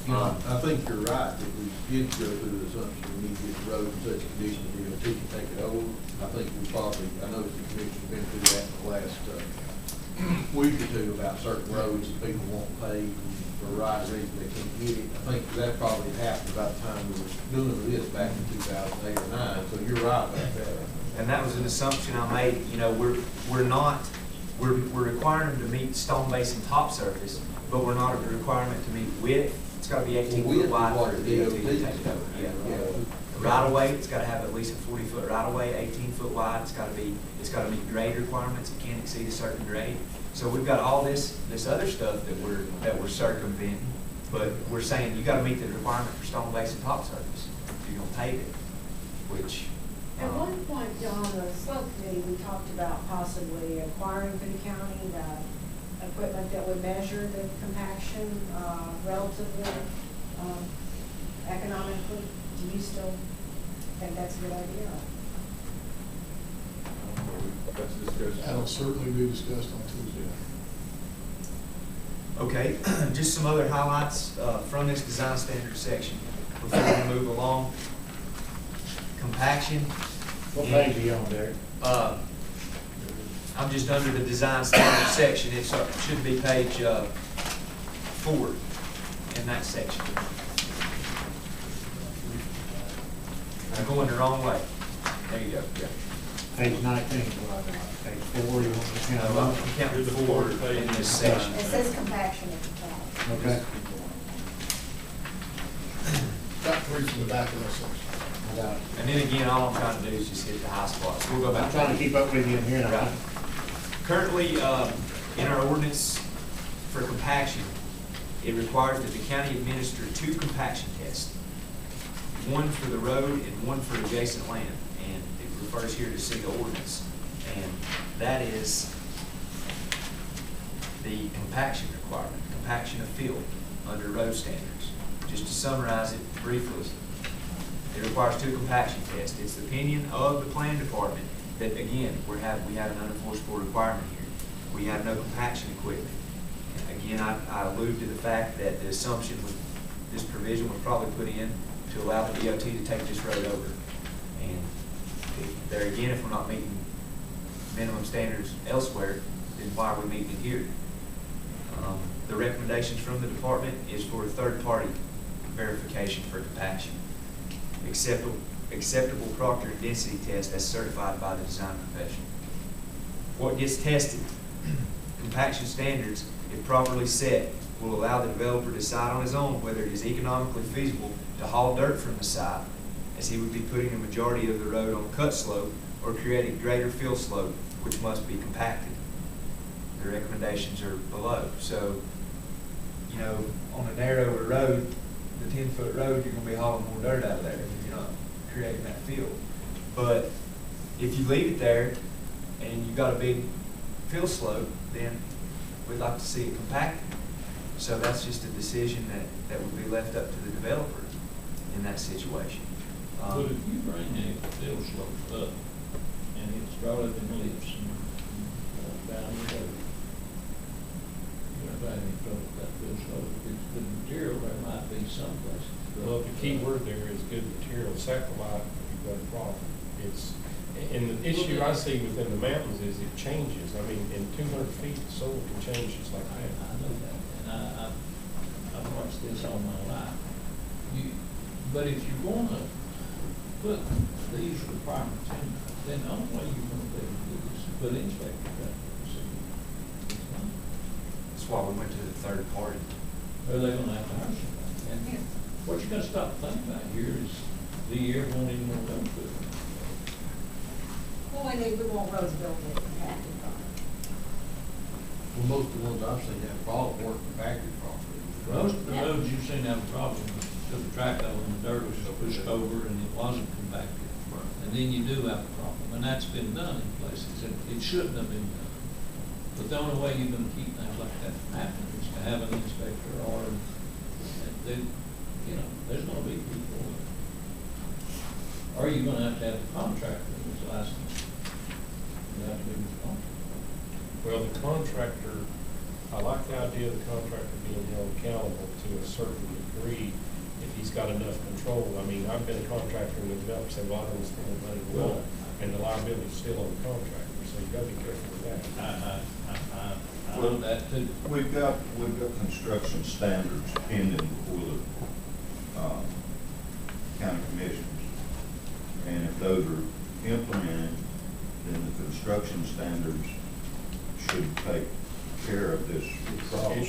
Speaker 5: You know, I think you're right, if we did go through the assumption we need to get the road in such a condition that we're gonna take it over, I think we probably, I know the commission's been through that in the last week or two about certain roads that people won't pay for a right reason they can't get it. I think that probably happened about the time we were doing this back in 2008 or 9, so you're right about that.
Speaker 8: And that was an assumption I made. You know, we're requiring them to meet stone base and top surface, but we're not requiring them to meet width. It's got to be 18
Speaker 5: Well,
Speaker 8: foot wide
Speaker 5: width
Speaker 8: for
Speaker 5: is
Speaker 8: the
Speaker 5: what
Speaker 8: DOT
Speaker 5: the
Speaker 8: to
Speaker 5: DOT
Speaker 8: take it over. Yeah.
Speaker 5: Yeah.
Speaker 8: Right of way, it's got to have at least a 40-foot right of way, 18 foot wide. It's got to meet grade requirements. It can't exceed a certain grade. So we've got all this other stuff that we're circumventing, but we're saying you got to meet the requirement for stone base and top surface if you're gonna pave it, which.
Speaker 4: At one point, on the slope committee, we talked about possibly acquiring for the county the equipment that would measure the compaction relatively economically. Do you still think that's a good idea?
Speaker 1: That's discussed.
Speaker 3: That'll certainly be discussed on Tuesday.
Speaker 8: Okay, just some other highlights from this design standards section before we move along. Compaction.
Speaker 7: What page are you on, Derek?
Speaker 8: I'm just under the design standards section. It should be page 4 in that section. I'm going the wrong way. There you go. Yeah.
Speaker 7: Page 19, what I got. Page 4, you want to count them
Speaker 8: I'm
Speaker 7: up?
Speaker 8: counting 4 in this section.
Speaker 4: It says compaction at the top.
Speaker 7: Okay.
Speaker 3: Got 3 from the back of that section.
Speaker 7: I got it.
Speaker 8: And then again, all I'm trying to do is just hit the high spots. We'll go back.
Speaker 7: I'm trying to keep up with you in here now.
Speaker 8: Right. Currently, in our ordinance for compaction, it requires that the county administer 2 compaction tests, one for the road and one for adjacent land, and it refers here to single ordinance, and that is the compaction requirement, compaction of field under road standards. Just to summarize it briefly, it requires 2 compaction tests. It's the opinion of the planning department that, again, we have an unenforceable requirement here. We have no compaction equipment. Again, I allude to the fact that the assumption was this provision was probably put in to allow the DOT to take this road over. And there again, if we're not meeting minimum standards elsewhere, then why are we meeting it here? The recommendations from the department is for a third-party verification for compaction. Acceptable Proctor and density test as certified by the design professional. What gets tested? Compaction standards, if properly set, will allow the developer to decide on his own whether it is economically feasible to haul dirt from the site, as he would be putting the majority of the road on a cut slope, or creating greater fill slope, which must be compacted. The recommendations are below. So, you know, on a narrower road, the 10-foot road, you're going to be hauling more dirt out of there if you're not creating that fill. But if you leave it there and you've got a big fill slope, then we'd like to see it compacted. So that's just a decision that would be left up to the developer in that situation.
Speaker 6: But if you bring the fill slopes up and it's relative lifts and down the road, you're not having any trouble with that fill slope. If it's good material, there might be some places.
Speaker 1: Well, the key word there is good material. Saprolite, you've got a problem. And the issue I see within the mountains is it changes. I mean, in 200 feet, the soil can change just like that.
Speaker 6: I know that, and I've watched this all my life. But if you're going to put these requirements in, then the only way you're going to be able to do this is put inspectors out there to see.
Speaker 8: That's That's why we went to the third party.
Speaker 6: Or they're gonna have to hire somebody. And what you gotta stop thinking about here is, do you ever want any more road to it?
Speaker 4: Well, we want roads built that compacted on.
Speaker 5: Well, most of the ones I've seen have problem weren't compacted properly.
Speaker 6: Most of the roads you've seen have a problem because the track over and the dirt was pushed over and it wasn't compacted. And then you do have a problem, and that's been done in places, and it shouldn't have been done. But the only way you're gonna keep things like that from happening is to have an inspector or, there's gonna be people. Or you're gonna have to have a contractor who's licensed. You have to be responsible.
Speaker 1: Well, the contractor, I like the idea of the contractor being held accountable to a certain degree if he's got enough control. I mean, I've been a contractor and the developer said, well, I don't spend the money well, and the liability's still on the contractor, so you've got to be careful with that.
Speaker 6: I know that too.
Speaker 11: We've got construction standards pending before the, county commissioners. And if those are implemented, then the construction standards should take care of this problem.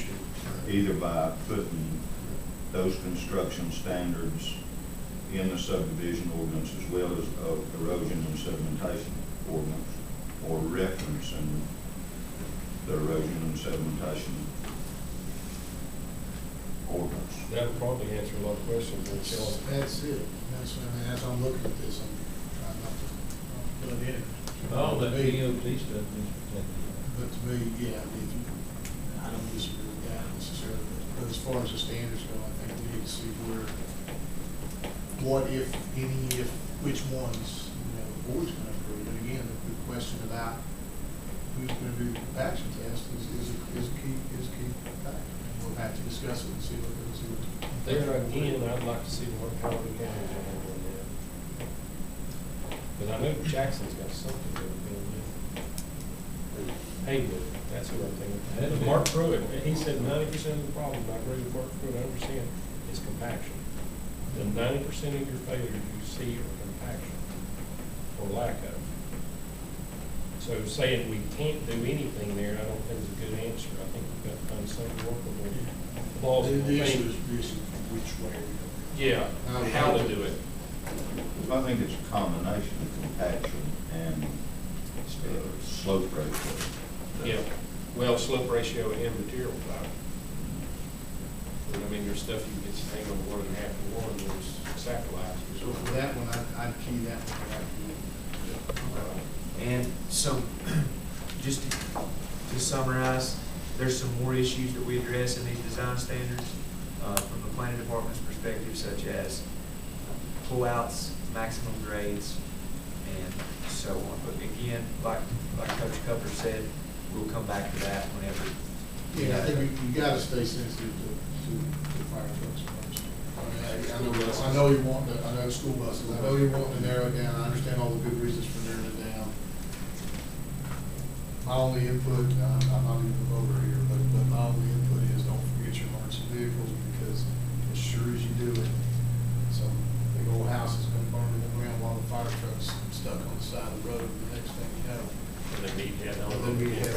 Speaker 11: Either by putting those construction standards in the subdivision ordinance as well as erosion and sedimentation ordinance, or referencing the erosion and sedimentation ordinance.
Speaker 1: That would probably answer a lot of questions.
Speaker 3: That's it. As I'm looking at this, I'm trying not to put it in.
Speaker 6: All that DOT stuff needs protected.
Speaker 3: But to me, yeah, I don't disagree with that necessarily. But as far as the standards go, I think we need to see what if any, which ones, the board's going to approve. And again, the question about who's going to do the compaction test is key fact. And we'll have to discuss it and see what.
Speaker 1: There again, I'd like to see what Howard County's on that. But I know Jackson's got something to do with Haywood. That's what I'm thinking. Mark Pruitt, he said 90% of the problem, I agree with Mark Pruitt 100%, is compaction. The 90% of your failures you see are compaction, or lack of. So saying we can't do anything there, I don't think is a good answer. I think we've got to find something workable.
Speaker 3: The issue is which way.
Speaker 1: Yeah, how to do it.
Speaker 11: I think it's a combination of compaction and slope ratio.
Speaker 1: Yeah, well, slope ratio and material type. I mean, there's stuff you can get hang on 1.5 to 1, there's sacrifice.
Speaker 3: So for that one, I'd key that one.
Speaker 8: And so, just to summarize, there's some more issues that we address in these design standards from the planning department's perspective, such as pullouts, maximum grades, and so on. But again, like Coach Cupper said, we'll come back to that whenever.
Speaker 3: Yeah, I think you got to stay sensitive to fire trucks first. I know you want I know school buses. I know you want to narrow it down. I understand all the good reasons for narrowing it down. My only input, I'm not even a voter here, but my only input is don't forget your emergency vehicles, because as sure as you do it, some big old house is going to burn to the ground while the fire truck's stuck on the side of the road. And the next thing you know,
Speaker 1: And then meet head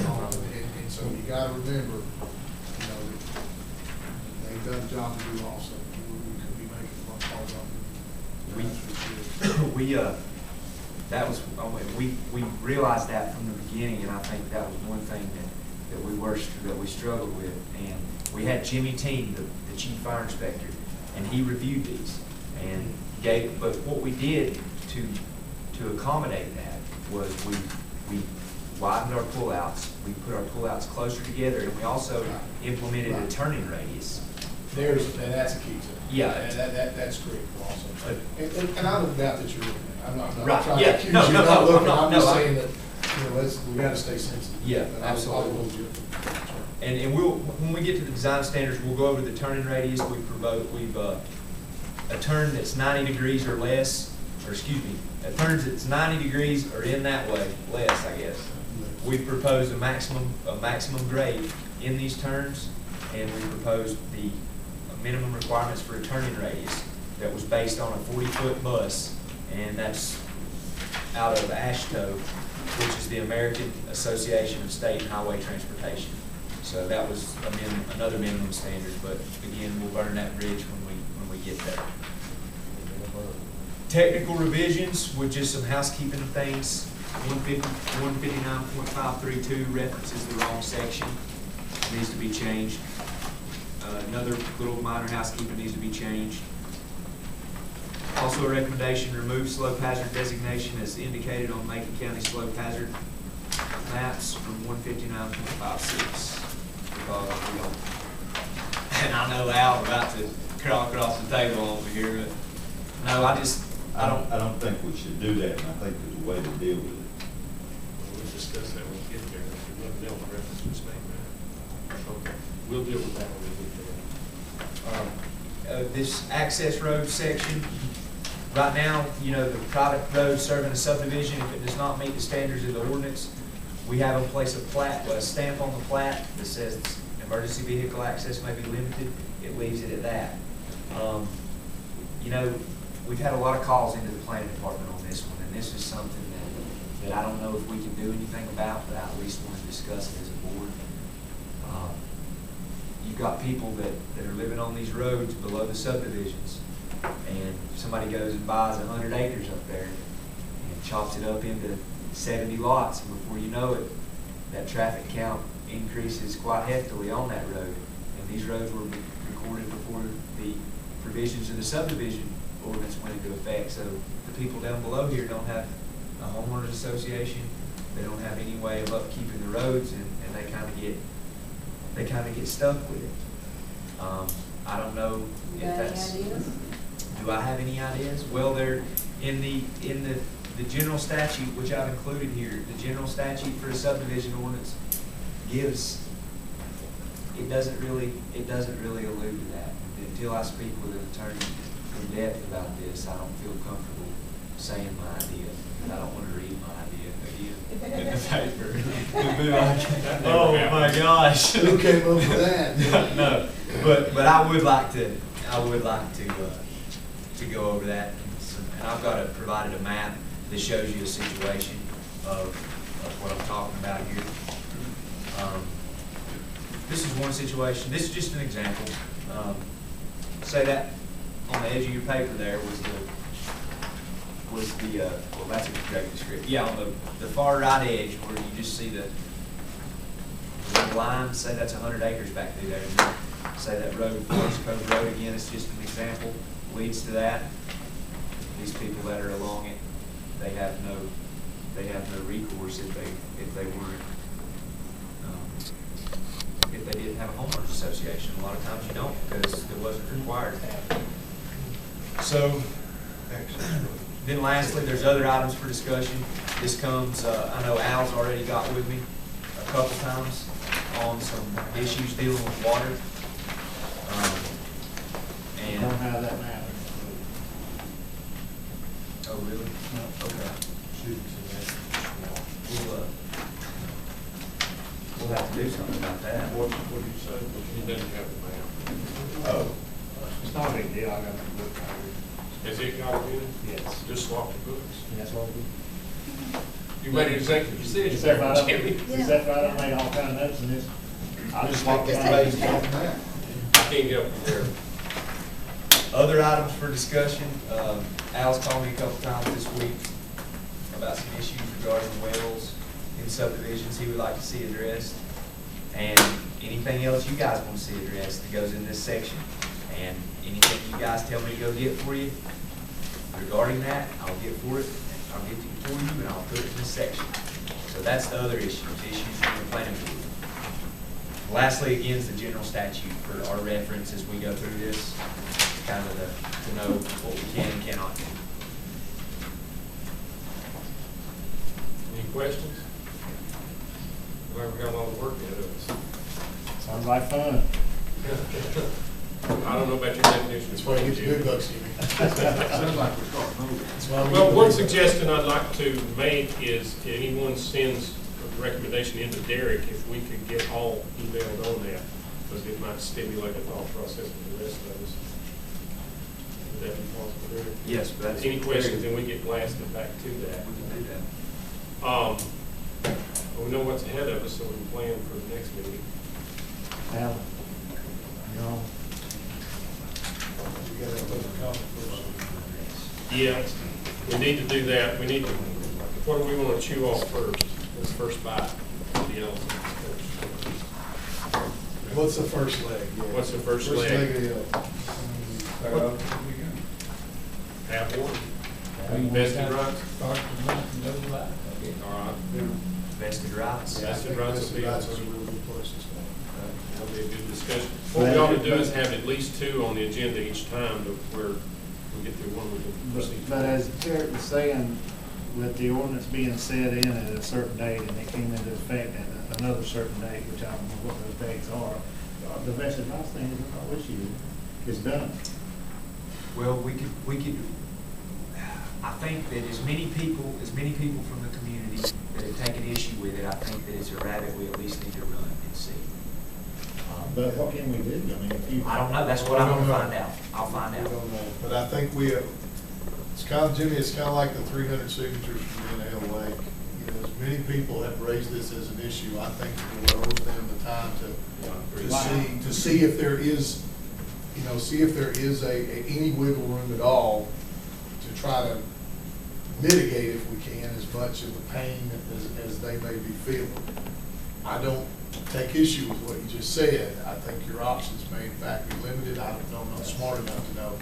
Speaker 1: on.
Speaker 3: And so you got to remember, they've got a job to do also. We could be making a lot of calls.
Speaker 8: We realized that from the beginning, and I think that was one thing that we struggled with. And we had Jimmy Team, the chief fire inspector, and he reviewed these and gave. But what we did to accommodate that was we widened our pullouts. We put our pullouts closer together, and we also implemented a turning radius.
Speaker 3: That's a key to it.
Speaker 8: Yeah.
Speaker 3: That's critical also. And I don't doubt that you're looking at it. I'm not
Speaker 8: Right.
Speaker 3: trying
Speaker 8: Yeah.
Speaker 3: to accuse
Speaker 8: No,
Speaker 3: you
Speaker 8: no,
Speaker 3: of not
Speaker 8: no,
Speaker 3: looking.
Speaker 8: no,
Speaker 3: I'm
Speaker 8: no,
Speaker 3: just
Speaker 8: I-
Speaker 3: saying that, we got to stay sensitive.
Speaker 8: Yeah,
Speaker 3: And
Speaker 8: absolutely.
Speaker 3: I'll hold you.
Speaker 8: And when we get to the design standards, we'll go over the turning radius. We've a turn that's 90 degrees or less, or excuse me, a turn that's 90 degrees or in that way, less, I guess. We propose a maximum grade in these turns, and we proposed the minimum requirements for a turning radius that was based on a 40-foot bus, and that's out of AASHTO, which is the American Association of State and Highway Transportation. So that was another minimum standard, but again, we'll burn that bridge when we get there. Technical revisions with just some housekeeping things. 159.532 references the wrong section. It needs to be changed. Another little minor housekeeping needs to be changed. Also a recommendation, remove slope hazard designation as indicated on Macon County slope hazard maps from 159.56. And I know Al about to crawl across the table over here, but no, I don't
Speaker 11: think we should do that, and I think there's a way to deal with it.
Speaker 1: We'll discuss that when we get there. There's nothing else reference to state that. Okay, we'll deal with that when we get there.
Speaker 8: This access road section, right now, you know, the private road serving a subdivision, if it does not meet the standards of the ordinance, we have them place a stamp on the plat that says emergency vehicle access may be limited. It leaves it at that. You know, we've had a lot of calls into the planning department on this one, and this is something that I don't know if we can do anything about, but I at least want to discuss it as a board. You've got people that are living on these roads below the subdivisions, and somebody goes and buys 100 acres up there and chops it up into 70 lots, and before you know it, that traffic count increases quite heftily on that road. And these roads were recorded before the provisions of the subdivision ordinance went into effect. So the people down below here don't have a homeowners association. They don't have any way of upkeeping the roads, and they kind of get stuck with it. I don't know if that's. Do I have any ideas? Well, they're in the general statute, which I've included here. The general statute for a subdivision ordinance gives. It doesn't really allude to that. Until I speak with an attorney in depth about this, I don't feel comfortable saying my idea. And I don't want to read my idea again in the paper. Oh my gosh!
Speaker 3: Who came up with that?
Speaker 8: No, but I would like to go over that, and I've provided a map that shows you a situation of what I'm talking about here. This is one situation. This is just an example. Say that on the edge of your paper there was the well, that's a correct description. Yeah, on the far right edge where you just see the little line. Say that's 100 acres back through there. And say that road, Forest Cove Road, again, it's just an example, leads to that. These people that are along it, they have no recourse if they weren't if they didn't have a homeowners association. A lot of times you don't, because it wasn't required to have it. So then lastly, there's other items for discussion. This comes, I know Al's already got with me a couple times on some issues dealing with water.
Speaker 7: I don't have that matter.
Speaker 8: Oh, really?
Speaker 7: No.
Speaker 8: Okay. We'll have to do something about that.
Speaker 1: What did you say? He doesn't have the map.
Speaker 11: Oh,
Speaker 7: It's not a big deal, I got the book right here.
Speaker 1: Has it got it in?
Speaker 7: Yes.
Speaker 1: Just swap the books.
Speaker 7: That's what we do.
Speaker 1: You made an executive decision.
Speaker 7: Except for I
Speaker 1: Jimmy.
Speaker 7: don't make all kind of notes in this. I'll just walk the
Speaker 3: Based
Speaker 7: page.
Speaker 3: off that.
Speaker 1: I can't help you there.
Speaker 8: Other items for discussion, Al's called me a couple times this week about some issues regarding wells in subdivisions he would like to see addressed, and anything else you guys want to see addressed that goes in this section. And anything you guys tell me to go get for you regarding that, I'll get for it. I'll get it for you, and I'll put it in this section. So that's the other issues from the planning board. Lastly, again, is the general statute for our reference as we go through this, kind of to know what we can and cannot do.
Speaker 1: Any questions? Well, we got a lot of work ahead of us.
Speaker 7: Sounds like fun.
Speaker 1: I don't know about your definition.
Speaker 3: That's why you get the big bucks, Jimmy.
Speaker 5: Sounds like we're starting moving.
Speaker 3: That's why we
Speaker 1: Well,
Speaker 3: get the
Speaker 1: one
Speaker 3: big bucks.
Speaker 1: suggestion I'd like to make is anyone sends a recommendation into Derek, if we could get all emailed on that, because it might stimulate a thought process for the rest of us. Would that be possible, Derek?
Speaker 8: Yes, but that's.
Speaker 1: Any questions, then we get blasted back to that.
Speaker 8: We can do that.
Speaker 1: We know what's ahead of us, so we can plan for the next meeting.
Speaker 7: Alan, you're on.
Speaker 3: We got a public comment first.
Speaker 1: Yeah, we need to do that. We need to, what do we want to chew off first? This first bite of the elephant first.
Speaker 3: What's the first leg? Yeah.
Speaker 1: What's the first
Speaker 3: First
Speaker 1: leg?
Speaker 3: leg of the elephant.
Speaker 1: Have one.
Speaker 6: We
Speaker 1: Vested rights?
Speaker 6: Start the month and go back, I guess.
Speaker 1: All right.
Speaker 8: Vested rights.
Speaker 3: Yeah, I
Speaker 1: Vested
Speaker 3: think
Speaker 1: rights
Speaker 3: vested
Speaker 1: will be
Speaker 3: rights
Speaker 1: on.
Speaker 3: is a really good place to start.
Speaker 1: That'll be a good discussion. What we ought to do is have at least two on the agenda each time to where we get through one, we can proceed.
Speaker 7: But as Derek was saying, with the ordinance being set in at a certain date and it came into effect at another certain date, which I don't know what those dates are, the vested rights thing is no issue. It's done.
Speaker 8: Well, we could, I think that as many people from the community that have taken issue with it, I think that it's a rabbit we at least need to run and see.
Speaker 7: But what can we do? I mean, if you.
Speaker 8: I don't know, that's what I'm gonna find out. I'll find
Speaker 3: We
Speaker 8: out.
Speaker 3: don't know, but I think it's kind of, Jimmy, it's kind of like the 300 signatures from NL Lake. You know, as many people have raised this as an issue, I think it will owe them the time to see if there is, you know, see if there is any wiggle room at all to try to mitigate, if we can, as much of the pain as they may be feeling. I don't take issue with what you just said. I think your options may in fact be limited. I don't know, I'm not smart enough to know,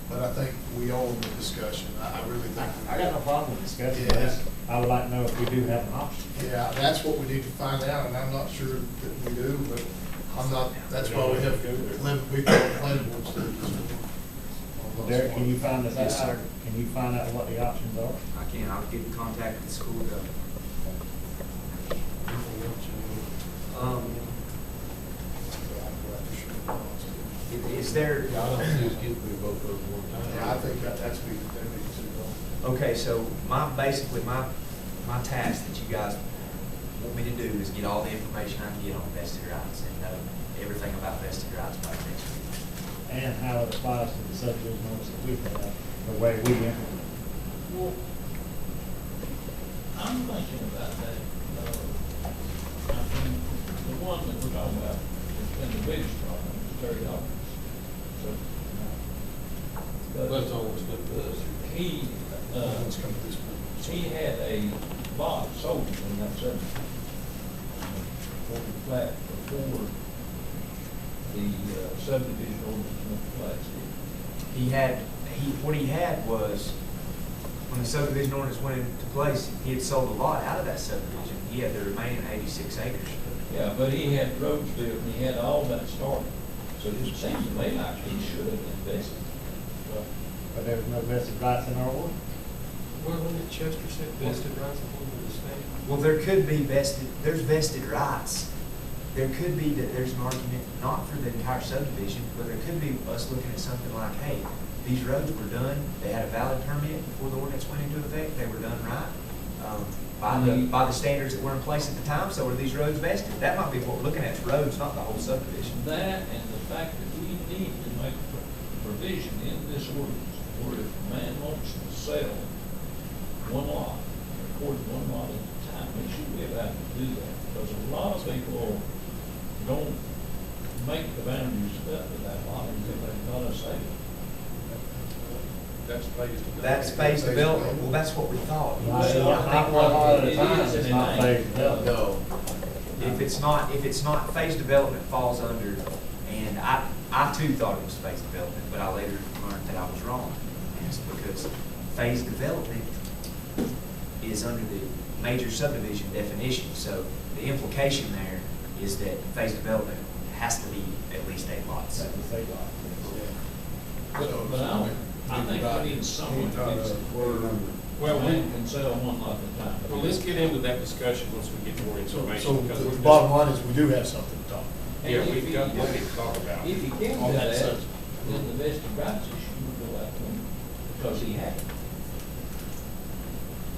Speaker 3: but I think we owe them a discussion. I really think.
Speaker 7: I got no problem with discussing
Speaker 3: Yeah.
Speaker 7: this. I would like to know if we do have an option.
Speaker 3: Yeah, that's what we need to find out, and I'm not sure that we do, but I'm not, that's why we have 11 people on the planning board still.
Speaker 7: Derek, can you find us out?
Speaker 8: Yes, sir.
Speaker 7: Can you find out what the options are?
Speaker 8: I can, I'll get in contact with the school though. Is there,
Speaker 5: Yeah, I don't think just get through both of them one time.
Speaker 3: Yeah, I think that's me, that needs to go.
Speaker 8: okay, so basically my task that you guys want me to do is get all the information I can get on vested rights and know everything about vested rights by next week.
Speaker 7: And how it applies to the subdivision ordinance that we put out, the way we implement it.
Speaker 6: Well, I'm thinking about that. I mean, the one that we're talking about has been the biggest problem, is $30. So,
Speaker 5: That's always been us.
Speaker 6: he,
Speaker 3: Let's come to this point.
Speaker 6: he had a lot sold in that subdivision. For the plat, before the subdivision ordinance went to place.
Speaker 8: What he had was, when the subdivision ordinance went into place, he had sold a lot out of that subdivision. He had the remaining 86 acres.
Speaker 6: Yeah, but he had roads built and he had all that started. So it seems to me like he should have invested.
Speaker 7: But there was no vested rights in our ordinance.
Speaker 1: Well, when did Chester say vested rights according to the state?
Speaker 8: Well, there's vested rights. There could be that there's an argument not for the entire subdivision, but there could be us looking at something like, hey, these roads were done, they had a valid permit before the ordinance went into effect, they were done right, by the standards that were in place at the time, so are these roads vested? That might be what we're looking at, is roads, not the whole subdivision.
Speaker 6: That and the fact that we need to make provision in this ordinance where if a man wants to sell one lot, record one lot at a time, we should be allowed to do that. Because a lot of people don't make the boundaries up to that lot until they've got a sale.
Speaker 8: That's phased development, well, that's what we thought.
Speaker 7: Not
Speaker 8: See, I think
Speaker 7: a lot of the
Speaker 6: it
Speaker 7: time,
Speaker 6: is
Speaker 7: it's
Speaker 6: and it
Speaker 7: not
Speaker 6: ain't.
Speaker 7: phased development.
Speaker 5: No.
Speaker 8: If it's not phased development falls under, and I too thought it was phased development, but I later learned that I was wrong. And it's because phased development is under the major subdivision definition, so the implication there is that phased development has to be at least 8 lots.
Speaker 7: That was a lot.
Speaker 6: But I think we need someone to get some word.
Speaker 1: Well,
Speaker 6: Man can sell one lot at a time.
Speaker 1: Well, let's get into that discussion once we get more
Speaker 3: So
Speaker 1: information. because
Speaker 3: the
Speaker 1: we're
Speaker 3: bottom line is we do have something to talk about.
Speaker 1: Yeah, we've got plenty to talk about.
Speaker 6: If he can
Speaker 3: On
Speaker 6: do
Speaker 3: that
Speaker 6: that,
Speaker 3: subject.
Speaker 6: then the vested rights issue will go out the window, because he had it.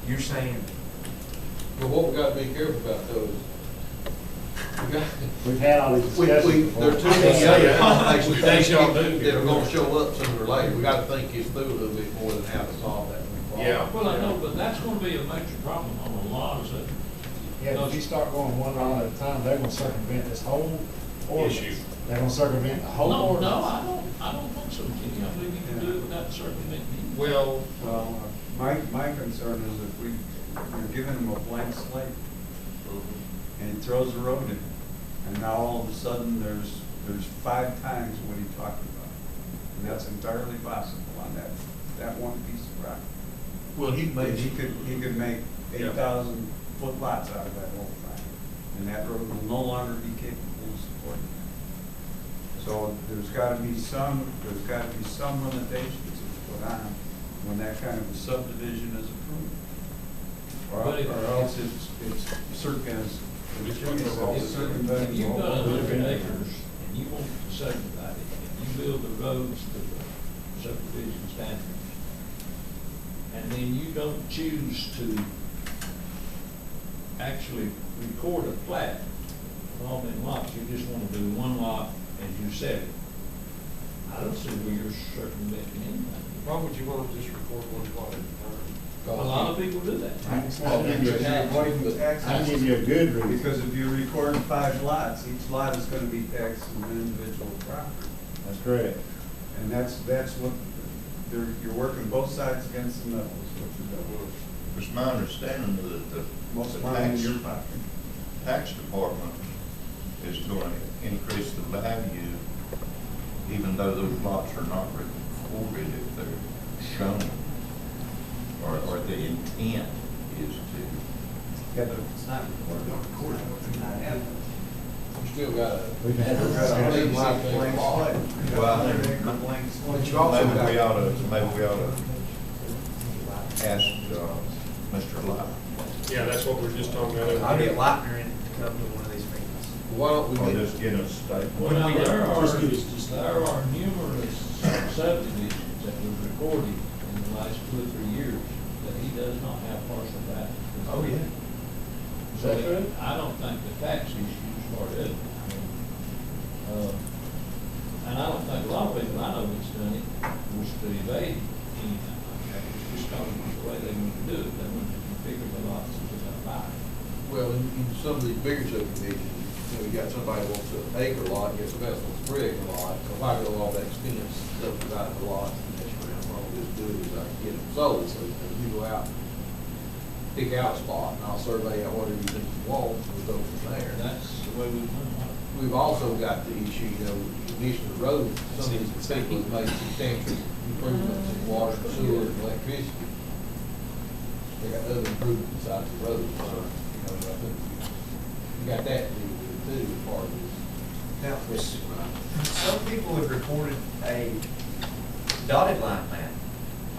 Speaker 8: You're saying,
Speaker 5: But what we got to be careful about though is,
Speaker 7: We've had all these discussions before.
Speaker 5: there are too
Speaker 1: I
Speaker 5: many
Speaker 1: can
Speaker 5: other
Speaker 1: say that.
Speaker 5: complications
Speaker 1: Thanks, y'all do.
Speaker 5: that are going to show up sooner or later. We got to think this through a little bit more than how to solve that.
Speaker 1: Yeah.
Speaker 6: Well, I know, but that's gonna be a major problem on a lot of subdivisions.
Speaker 7: Yeah, if you start going one lot at a time, they're gonna circumvent this whole
Speaker 1: issue.
Speaker 7: They're gonna circumvent the whole
Speaker 6: No,
Speaker 7: ordinance.
Speaker 6: I don't think so, Kenny. I believe you can do it without circumventing.
Speaker 1: Well,
Speaker 12: Well, my concern is if you're giving him a blank slate, and he throws a road in, and now all of a sudden there's 5 times what he talked about. And that's entirely possible on that one piece of property.
Speaker 5: Well, he
Speaker 12: And he could make 8,000 foot lots out of that whole thing. And that road will no longer be capable of supporting that. So there's gotta be some limitations put on when that kind of a subdivision is approved. Or else it's circumventing.
Speaker 6: If you've got 100 acres and you want to subdivide it, and you build the roads to the subdivision standards, and then you don't choose to actually record a plat of all them lots, you just want to do one lot and you sell it. I don't see where you're circumventing anything.
Speaker 1: why would you want to just record one plot at a time?
Speaker 6: A lot of people do that.
Speaker 5: I'll give you
Speaker 7: I'll give you a good reason.
Speaker 12: Because if you record 5 lots, each lot is gonna be taxed as an individual property.
Speaker 7: That's correct.
Speaker 12: And that's what, you're working both sides against the middle, is what you're doing.
Speaker 11: It's my understanding that the
Speaker 12: Most of mine in your pocket.
Speaker 11: tax department is going to increase the value, even though those lots are not recorded if they're shown. Or the intent is to.
Speaker 12: Yeah, but if it's not recorded, it's not happening.
Speaker 5: You still got
Speaker 7: We've had this discussion.
Speaker 11: Well, I think
Speaker 5: blank slate.
Speaker 11: maybe we ought to ask Mr. Lott.
Speaker 1: Yeah, that's what we're just talking about.
Speaker 8: I'll get Leitner in to come to one of these meetings.
Speaker 5: Why don't we
Speaker 11: Or
Speaker 5: get,
Speaker 11: just get a statement.
Speaker 6: Well, there
Speaker 3: Just
Speaker 6: are numerous subdivisions that were recorded in the last 2 or 3 years that he does not have parcel value.
Speaker 8: Oh, yeah.
Speaker 6: So I don't think the tax issue is part of it. And I don't think a lot of people I know that's done it was to evade anything like that. It's just because it's the way they want to do it. They want to configure the lots that they're going to buy.
Speaker 5: well, in some of these bigger subdivisions, you got somebody wants an acre lot, you got somebody else wants a 3 acre lot, so if I go all that expense, subdivide the lots, and that's around, what I'll just do is I can get them sold, so you go out, pick out a spot, and I'll survey out whatever you think you want, and we'll go from there.
Speaker 6: That's the way we've done it.
Speaker 5: We've also got the issue, addition of roads, some of these people have made substantial improvements in water, sewer, and electricity. They got other improvements besides the roads, so, I think you got that to do with it too, as far as
Speaker 8: Now,
Speaker 5: this.
Speaker 8: some people have recorded a dotted line map.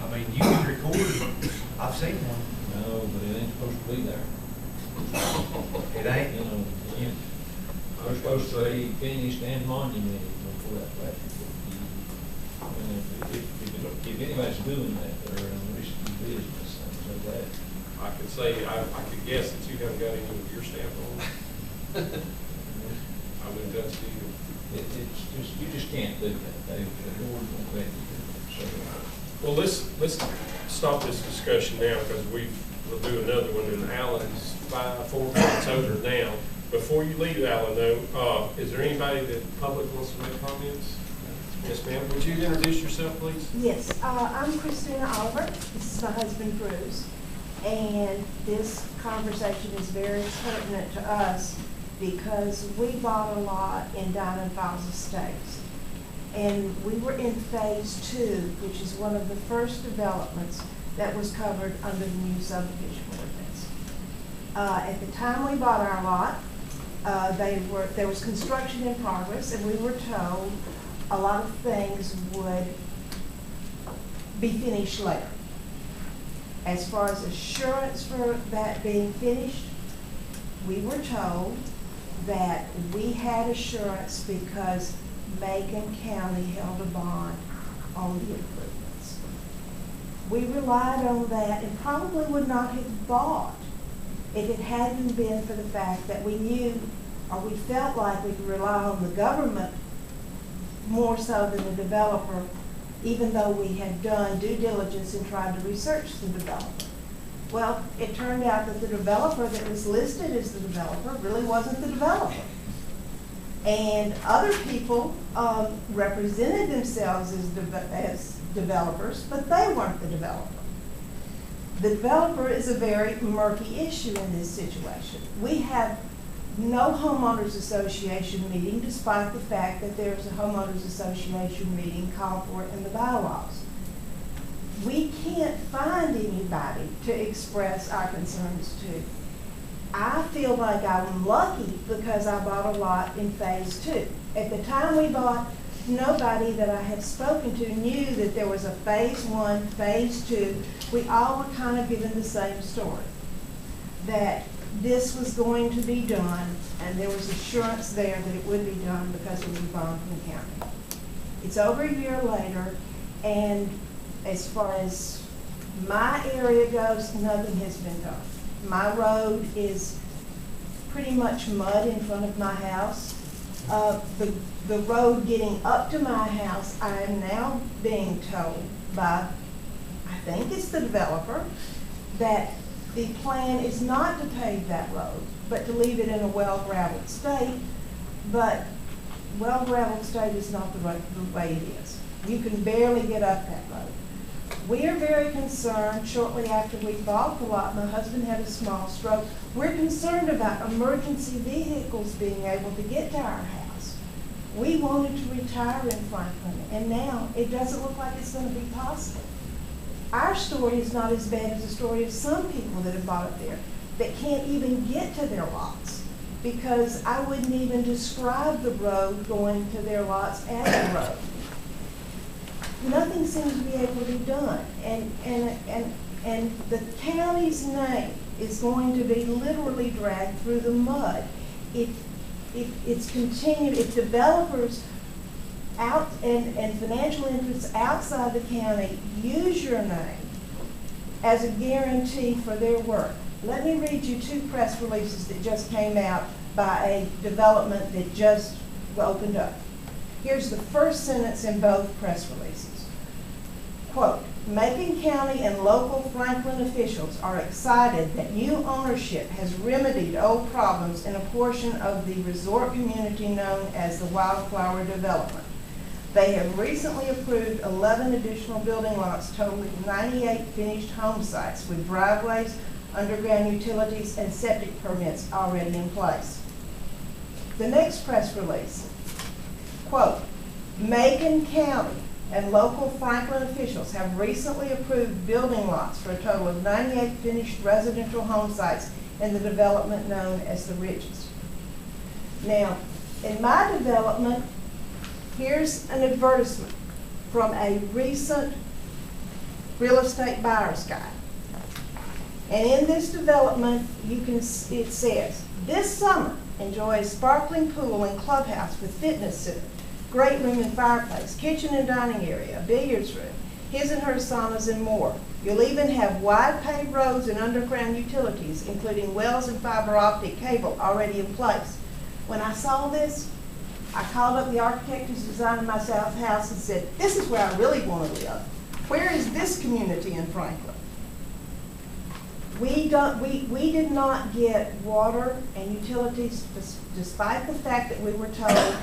Speaker 8: I mean, you can record, I've seen one.
Speaker 6: No, but it ain't supposed to be there.
Speaker 8: It ain't.
Speaker 6: You know, they're supposed to be finished and monumented before that plat is used. If anybody's doing that, they're in risky business, so that.
Speaker 1: I could say, I could guess that you haven't got any of your stamp on it. I wouldn't touch it either.
Speaker 6: It's just, you just can't do that. The board won't let you do it. So,
Speaker 1: Well, let's stop this discussion now, because we'll do another one, and Alan's 4 minutes over now. Before you leave, Alan, though, is there anybody that the public wants to make comments? Yes, ma'am. Would you introduce yourself, please?
Speaker 13: Yes, I'm Christina Oliver. This is my husband, Bruce. And this conversation is very pertinent to us because we bought a lot in Diamond Falls Estates. And we were in phase 2, which is one of the first developments that was covered under the new subdivision ordinance. At the time we bought our lot, there was construction in progress, and we were told a lot of things would be finished later. As far as assurance for that being finished, we were told that we had assurance because Macon County held a bond on the improvements. We relied on that and probably would not have bought if it hadn't been for the fact that we knew, or we felt like we could rely on the government more so than the developer, even though we had done due diligence and tried to research the developer. Well, it turned out that the developer that was listed as the developer really wasn't the developer. And other people represented themselves as developers, but they weren't the developer. The developer is a very murky issue in this situation. We have no homeowners association meeting, despite the fact that there's a homeowners association meeting called for in the bylaws. We can't find anybody to express our concerns to. I feel like I'm lucky because I bought a lot in phase 2. At the time we bought, nobody that I had spoken to knew that there was a phase 1, phase 2. We all were kind of given the same story, that this was going to be done, and there was assurance there that it would be done because it was a bond from the county. It's over a year later, and as far as my area goes, nothing has been done. My road is pretty much mud in front of my house. The road getting up to my house, I am now being told by, I think it's the developer, that the plan is not to pave that road, but to leave it in a well-gravelled state. But well-gravelled state is not the way it is. You can barely get up that road. We are very concerned. Shortly after we bought the lot, my husband had a small stroke. We're concerned about emergency vehicles being able to get to our house. We wanted to retire in Franklin, and now it doesn't look like it's going to be possible. Our story is not as bad as the story of some people that have bought it there that can't even get to their lots, because I wouldn't even describe the road going to their lots as a road. Nothing seems to be able to be done, and the county's name is going to be literally dragged through the mud if it's continued. If developers out and financial interests outside the county use your name as a guarantee for their work. Let me read you 2 press releases that just came out by a development that just opened up. Here's the first sentence in both press releases. Quote, Macon County and local Franklin officials are excited that new ownership has remedied old problems in a portion of the resort community known as the Wildflower Development. They have recently approved 11 additional building lots totaling 98 finished home sites with driveways, underground utilities, and septic permits already in place. The next press release, quote, Macon County and local Franklin officials have recently approved building lots for a total of 98 finished residential home sites in the development known as the Ridges. Now, in my development, here's an advertisement from a recent real estate buyer's guide. And in this development, it says, this summer, enjoy a sparkling pool and clubhouse with fitness center, great room and fireplace, kitchen and dining area, a billiards room, his and her saunas, and more. You'll even have wide paved roads and underground utilities, including wells and fiber optic cable already in place. When I saw this, I called up the architect who's designing my south house and said, this is where I really want to live. Where is this community in Franklin? We did not get water and utilities, despite the fact that we were told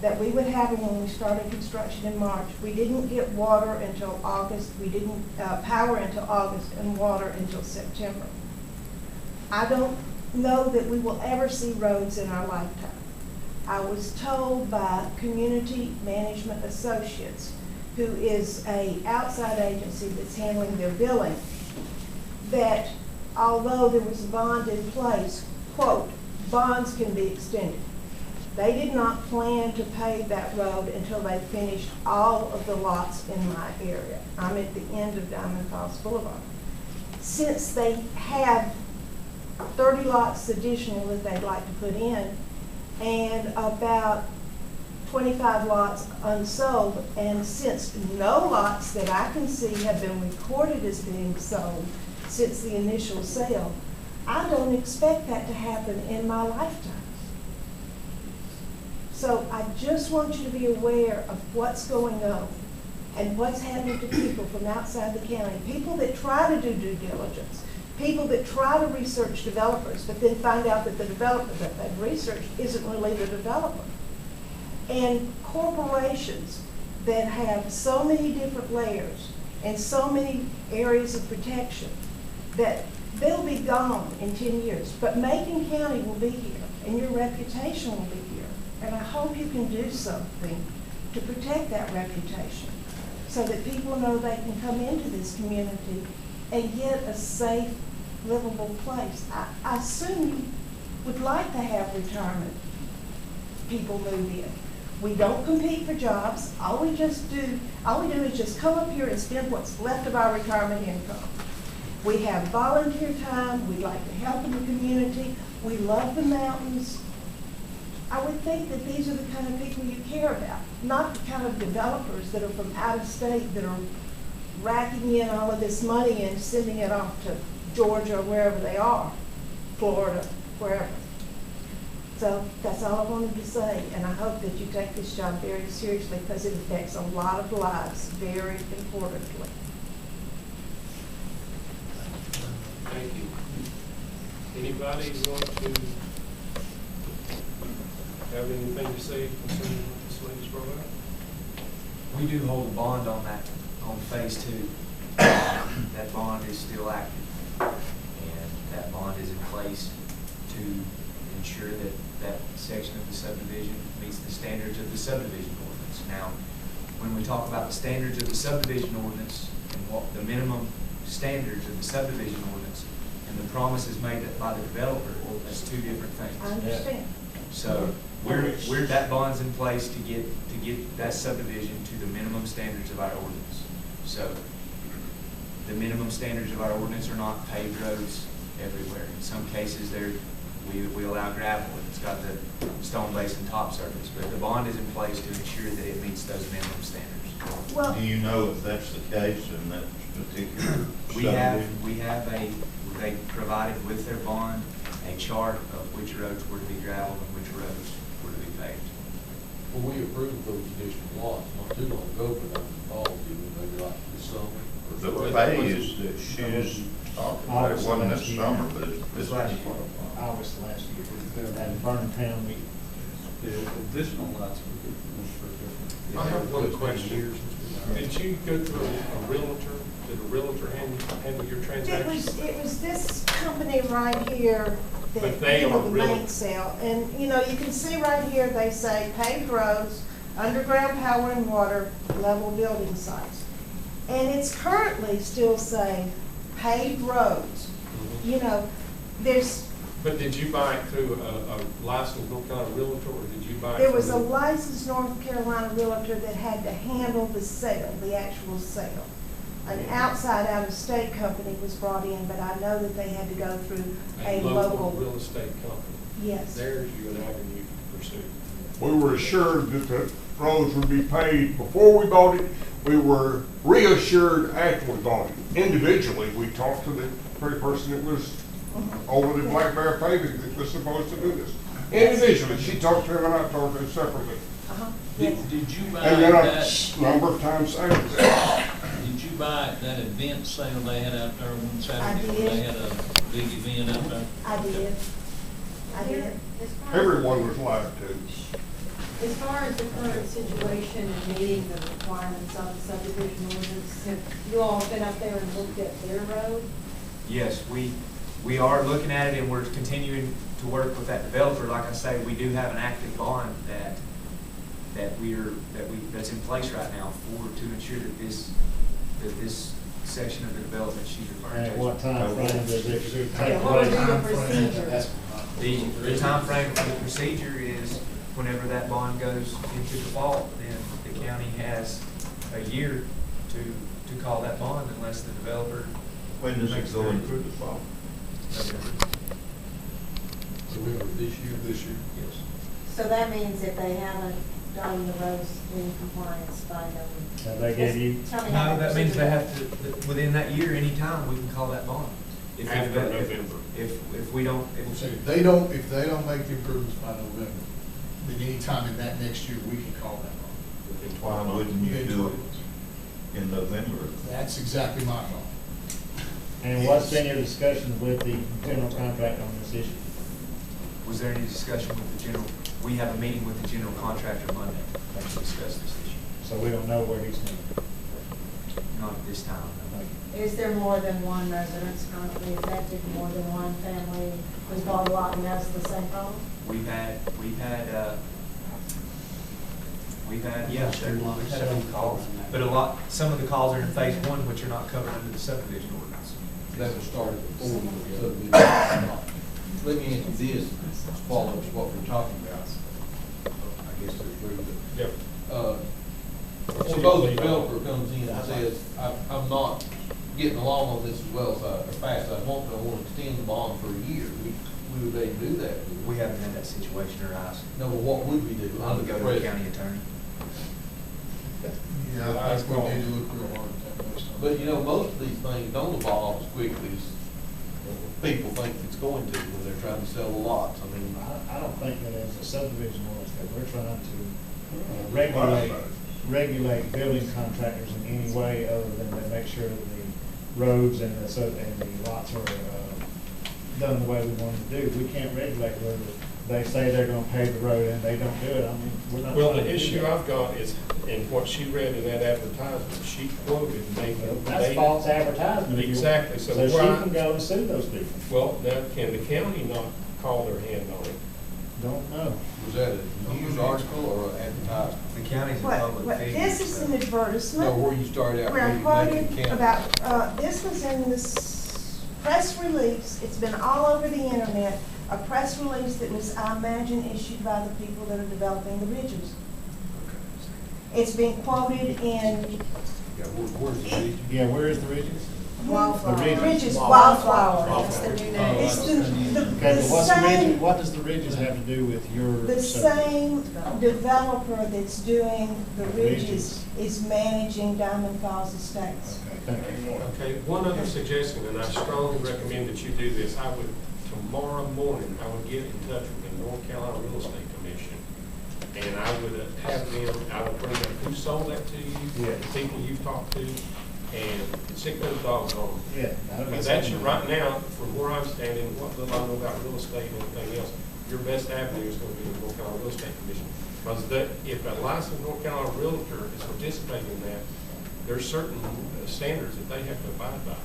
Speaker 13: that we would have them when we started construction in March. We didn't get water until August. We didn't power until August, and water until September. I don't know that we will ever see roads in our lifetime. I was told by Community Management Associates, who is an outside agency that's handling their billing, that although there was a bond in place, quote, bonds can be extended. They did not plan to pave that road until they finished all of the lots in my area. I'm at the end of Diamond Falls Boulevard. Since they have 30 lots additional that they'd like to put in, and about 25 lots unsold, and since no lots that I can see have been recorded as being sold since the initial sale, I don't expect that to happen in my lifetime. So I just want you to be aware of what's going on and what's happening to people from outside the county, people that try to do due diligence, people that try to research developers, but then find out that the developer that they've researched isn't really the developer. And corporations that have so many different layers and so many areas of protection that they'll be gone in 10 years. But Macon County will be here, and your reputation will be here. And I hope you can do something to protect that reputation so that people know they can come into this community and get a safe, livable place. I assume you would like to have retirement people move in. We don't compete for jobs. All we do is just come up here and spend what's left of our retirement income. We have volunteer time. We like to help in the community. We love the mountains. I would think that these are the kind of people you care about, not the kind of developers that are from out of state that are racking in all of this money and sending it off to Georgia or wherever they are, Florida, wherever. So that's all I wanted to say, and I hope that you take this job very seriously because it affects a lot of lives very importantly.
Speaker 1: Thank you. Anybody want to have anything to say concerning what this lady's brought up?
Speaker 8: We do hold a bond on that, on phase 2. That bond is still active, and that bond is in place to ensure that that section of the subdivision meets the standards of the subdivision ordinance. Now, when we talk about the standards of the subdivision ordinance and what the minimum standards of the subdivision ordinance and the promises made by the developer, well, that's two different things.
Speaker 13: I understand.
Speaker 8: So we're that bond's in place to get that subdivision to the minimum standards of our ordinance. So the minimum standards of our ordinance are not paved roads everywhere. In some cases, we allow gravel if it's got the stone base and top surface, but the bond is in place to ensure that it meets those minimum standards.
Speaker 13: Well,
Speaker 11: Do you know if that's the case in that particular subdivision?
Speaker 8: They provided with their bond a chart of which roads were to be gravel and which roads were to be paved.
Speaker 5: Well, we approved those additional lots not too long ago for that, all of you, maybe like this summer.
Speaker 11: The phase that she's talking about, it wasn't this summer, but it's last year.
Speaker 7: August last year, we had in Vernon Town meeting.
Speaker 9: The additional lots were for different.
Speaker 1: I have one question. Did you go through a realtor? Did a realtor handle your transactions?
Speaker 13: it was this company right here that
Speaker 1: But they
Speaker 13: handled
Speaker 1: are
Speaker 13: the
Speaker 1: really-
Speaker 13: main sale. And, you know, you can see right here, they say paved roads, underground power and water, level building sites. And it's currently still saying paved roads.
Speaker 1: Mhm.
Speaker 13: You know, there's,
Speaker 1: But did you buy it through a licensed North Carolina realtor, or did you buy it?
Speaker 13: there was a
Speaker 1: through-
Speaker 13: licensed North Carolina realtor that had to handle the sale, the actual sale. An outside out-of-state company was brought in, but I know that they had to go through a
Speaker 1: local real
Speaker 13: local,
Speaker 1: estate company.
Speaker 13: yes.
Speaker 1: There's you an avenue to pursue.
Speaker 14: We were assured that the roads would be paved before we bought it. We were reassured after we bought it. Individually, we talked to the very person that was over the Black Bear paving that was supposed to do this. Individually, she talked to him and I talked to him separately.
Speaker 13: Uh-huh, yes.
Speaker 6: Did you buy
Speaker 14: And then
Speaker 6: that,
Speaker 14: a number of times saying,
Speaker 6: did you buy that event sale they had out there one Saturday?
Speaker 13: I
Speaker 6: Where
Speaker 13: did.
Speaker 6: they had a big event out there?
Speaker 13: I did. I did.
Speaker 14: everyone was lied to.
Speaker 15: As far as the current situation and meeting the requirements of the subdivision ordinance, have you all been up there and looked at their road?
Speaker 8: Yes, we are looking at it, and we're continuing to work with that developer. Like I say, we do have an active bond that's in place right now to ensure that this section of the development she's referring
Speaker 7: And
Speaker 8: to.
Speaker 7: at what time frame does it take
Speaker 15: Yeah, what would be
Speaker 7: place?
Speaker 15: the procedure?
Speaker 8: The timeframe for the procedure is whenever that bond goes into default, then the county has a year to call that bond unless the developer.
Speaker 11: When does
Speaker 8: makes
Speaker 11: it go
Speaker 8: their-
Speaker 11: into default?
Speaker 5: November this year?
Speaker 8: Yes.
Speaker 4: So that means if they haven't done the roads in compliance by November.
Speaker 7: Have they gave you,
Speaker 4: Tell me how
Speaker 8: No, that
Speaker 4: the
Speaker 8: means they
Speaker 4: procedure-
Speaker 8: have to, within that year, anytime, we can call that bond. If the
Speaker 1: After
Speaker 8: devel-
Speaker 1: November.
Speaker 8: If we don't,
Speaker 3: If they don't make the improvements by November, then anytime in that next year, we can call that on.
Speaker 11: Why wouldn't you
Speaker 3: Within
Speaker 11: do
Speaker 3: 12
Speaker 11: it
Speaker 3: months.
Speaker 11: in November?
Speaker 3: That's exactly my thought.
Speaker 7: and what's been your discussion with the general contractor on this issue?
Speaker 8: was there any discussion with the general We have a meeting with the general contractor Monday to discuss this issue.
Speaker 7: So we don't know where he's moving.
Speaker 8: Not at this time.
Speaker 4: Is there more than one residence currently affected, more than one family who's bought a lot and has the same problem?
Speaker 8: We've had, yeah, several calls, but some of the calls are in phase one, which are not covered under the subdivision ordinance.
Speaker 5: That was started before the subdivision. Let me answer this, as follows what we're talking about. I guess there's three,
Speaker 1: Yep.
Speaker 5: suppose the developer comes in and says, I'm not getting along on this as well as fast as I want to extend the bond for a year. We would be able to do that.
Speaker 8: We haven't had that situation arise.
Speaker 5: No, but what would we do?
Speaker 8: I would go to the county attorney.
Speaker 3: Yeah, I think we need to look real hard at that most of it.
Speaker 5: But you know, most of these things don't evolve as quickly as people think it's going to when they're trying to sell the lots. I mean,
Speaker 7: I don't think that as a subdivision ordinance that we're trying to regulate building contractors in any way other than to make sure that the roads and the lots are done the way we want them to do. We can't regulate whether they say they're gonna pave the road and they don't do it. I mean, we're not.
Speaker 1: Well,
Speaker 7: trying
Speaker 1: the
Speaker 7: to do
Speaker 1: issue
Speaker 7: that.
Speaker 1: I've got is, in what she read in that advertisement, she quoted Macon.
Speaker 7: That's false advertisement.
Speaker 1: Exactly,
Speaker 7: So
Speaker 1: so
Speaker 7: she
Speaker 1: where
Speaker 7: can go and sue those people.
Speaker 1: well, now, can the county not call their hand on it?
Speaker 7: Don't know.
Speaker 5: was that a news article or an advertisement?
Speaker 8: The county's a
Speaker 13: What,
Speaker 8: public figure.
Speaker 13: this is an
Speaker 5: No,
Speaker 13: advertisement.
Speaker 5: where you started out
Speaker 13: Where I
Speaker 5: reading Macon
Speaker 13: quoted
Speaker 5: County.
Speaker 13: about, this was in this press release, it's been all over the internet, a press release that was, I imagine, issued by the people that are developing the ridges. It's been quoted in
Speaker 5: Yeah, where's the region?
Speaker 7: Yeah, where is the Ridges?
Speaker 4: Wildflower.
Speaker 7: The Ridges.
Speaker 13: Ridges,
Speaker 4: Wildflower,
Speaker 13: Wildflower.
Speaker 4: that's the new name.
Speaker 13: It's the
Speaker 7: Okay, but what's the
Speaker 13: same.
Speaker 7: Ridges, what does the Ridges have to do with your?
Speaker 13: The
Speaker 7: subdivision?
Speaker 13: same developer that's doing the
Speaker 7: Ridges.
Speaker 13: ridges is managing Diamond Falls Estates.
Speaker 7: Okay, thank you.
Speaker 1: Okay, one other suggestion, and I strongly recommend that you do this. I would, tomorrow morning, I would get in touch with the North Carolina Real Estate Commission, and I would have them, I would bring up who sold that to you,
Speaker 7: Yeah.
Speaker 1: the people you've talked to, and sick those dogs on them.
Speaker 7: Yeah. that'd be
Speaker 1: Because that's your,
Speaker 7: something.
Speaker 1: right now, from where I'm standing, what little I know about real estate and everything else, your best avenue is going to be the North Carolina Real Estate Commission. Because if a licensed North Carolina realtor is participating in that, there's certain standards that they have to abide by.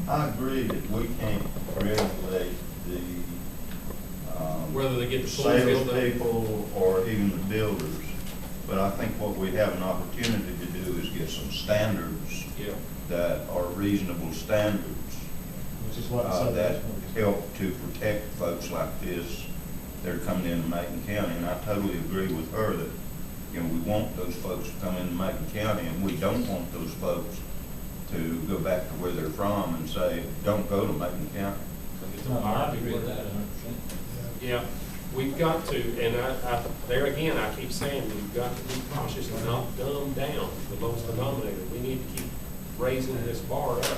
Speaker 11: I agree that we can't regulate the,
Speaker 1: Whether they get the full field up.
Speaker 11: salespeople or even the builders. But I think what we have an opportunity to do is get some standards
Speaker 1: Yeah.
Speaker 11: that are reasonable standards
Speaker 7: Which is what the
Speaker 11: that
Speaker 7: subdivision ordinance.
Speaker 11: help to protect folks like this that are coming into Macon County. And I totally agree with her that, you know, we want those folks to come into Macon County, and we don't want those folks to go back to where they're from and say, don't go to Macon County.
Speaker 6: No, I agree with that 100%.
Speaker 1: Yeah, we've got to, and there again, I keep saying, we've got to be cautious and not dumb down the lowest denominator. We need to keep raising this bar up.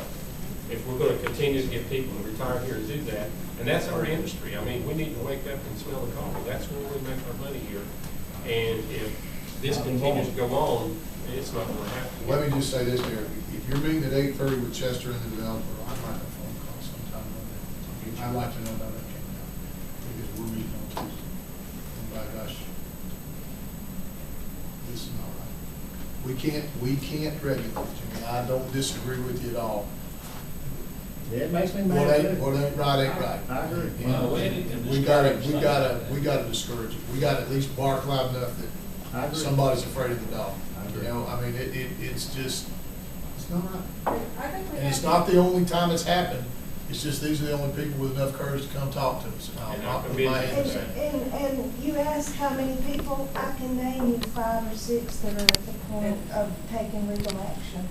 Speaker 1: If we're gonna continue to get people to retire here to do that, and that's our industry. I mean, we need to wake up and smell the coffee. That's where we make our money here. And if this continues to go on, it's not gonna happen.
Speaker 3: Let me just say this, Derek, if you're meeting at 8:30 with Chester and the developer, I'd like a phone call sometime on that. I'd like to know about that, because we're meeting on Tuesday. And by gosh, this is not right. We can't regulate, Jimmy. I don't disagree with you at all.
Speaker 7: Yeah, it makes me
Speaker 3: What
Speaker 7: mad.
Speaker 3: ain't right ain't right.
Speaker 7: I agree.
Speaker 3: You know, we gotta discourage it. We gotta at least bark loud enough
Speaker 7: I
Speaker 3: that
Speaker 7: agree.
Speaker 3: somebody's afraid of the dog.
Speaker 7: I agree.
Speaker 3: You know, I mean, it's just, it's not right.
Speaker 4: I think we
Speaker 3: And it's
Speaker 4: have-
Speaker 3: not the only time it's happened. It's just, these are the only people with enough courage to come talk to us.
Speaker 1: And
Speaker 3: I'll
Speaker 1: I
Speaker 3: put my hand
Speaker 1: commend
Speaker 3: in
Speaker 1: you.
Speaker 3: it.
Speaker 13: And you ask how many people, I can name you 5 or 6 that are at the point of taking legal action.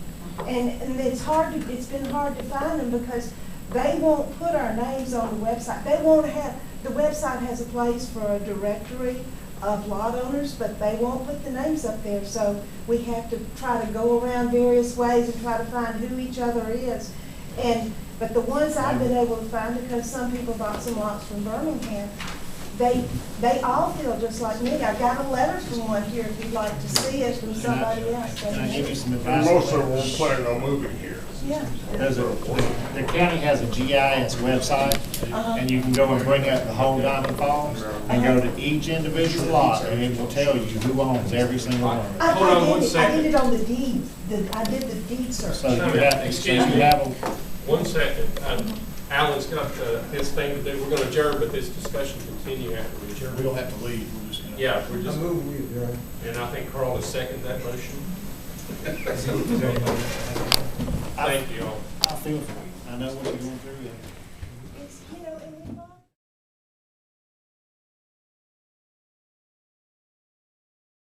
Speaker 13: And it's been hard to find them because they won't put our names on the website. They won't have, the website has a place for a directory of lot owners, but they won't put the names up there. So we have to try to go around various ways and try to find who each other is. But the ones I've been able to find, because some people bought some lots from Birmingham, they all feel just like me. I got a letter from one here, if you'd like to see it, from somebody else.
Speaker 7: Can I give you some
Speaker 14: And
Speaker 7: advice?
Speaker 14: most of them won't plan on moving here.
Speaker 13: Yeah.
Speaker 7: The county has a GIS website, and you can go and bring up the whole Diamond Falls, and go to each individual lot, and it will tell you who owns every single one.
Speaker 1: Hold on one
Speaker 13: I
Speaker 1: second.
Speaker 13: did it on the deed, I did the deed search.
Speaker 7: So you have,
Speaker 1: Excuse me. One second. Alan's got his thing to do. We're going to adjourn, but this discussion continue after we adjourn.
Speaker 3: We don't have to leave, we're just gonna.
Speaker 1: Yeah, we're just,
Speaker 2: move we adjourn.
Speaker 1: and I think Carl has seconded that motion.
Speaker 8: Is there anybody?
Speaker 1: Thank you all.
Speaker 7: I feel for you. I know what you're going through.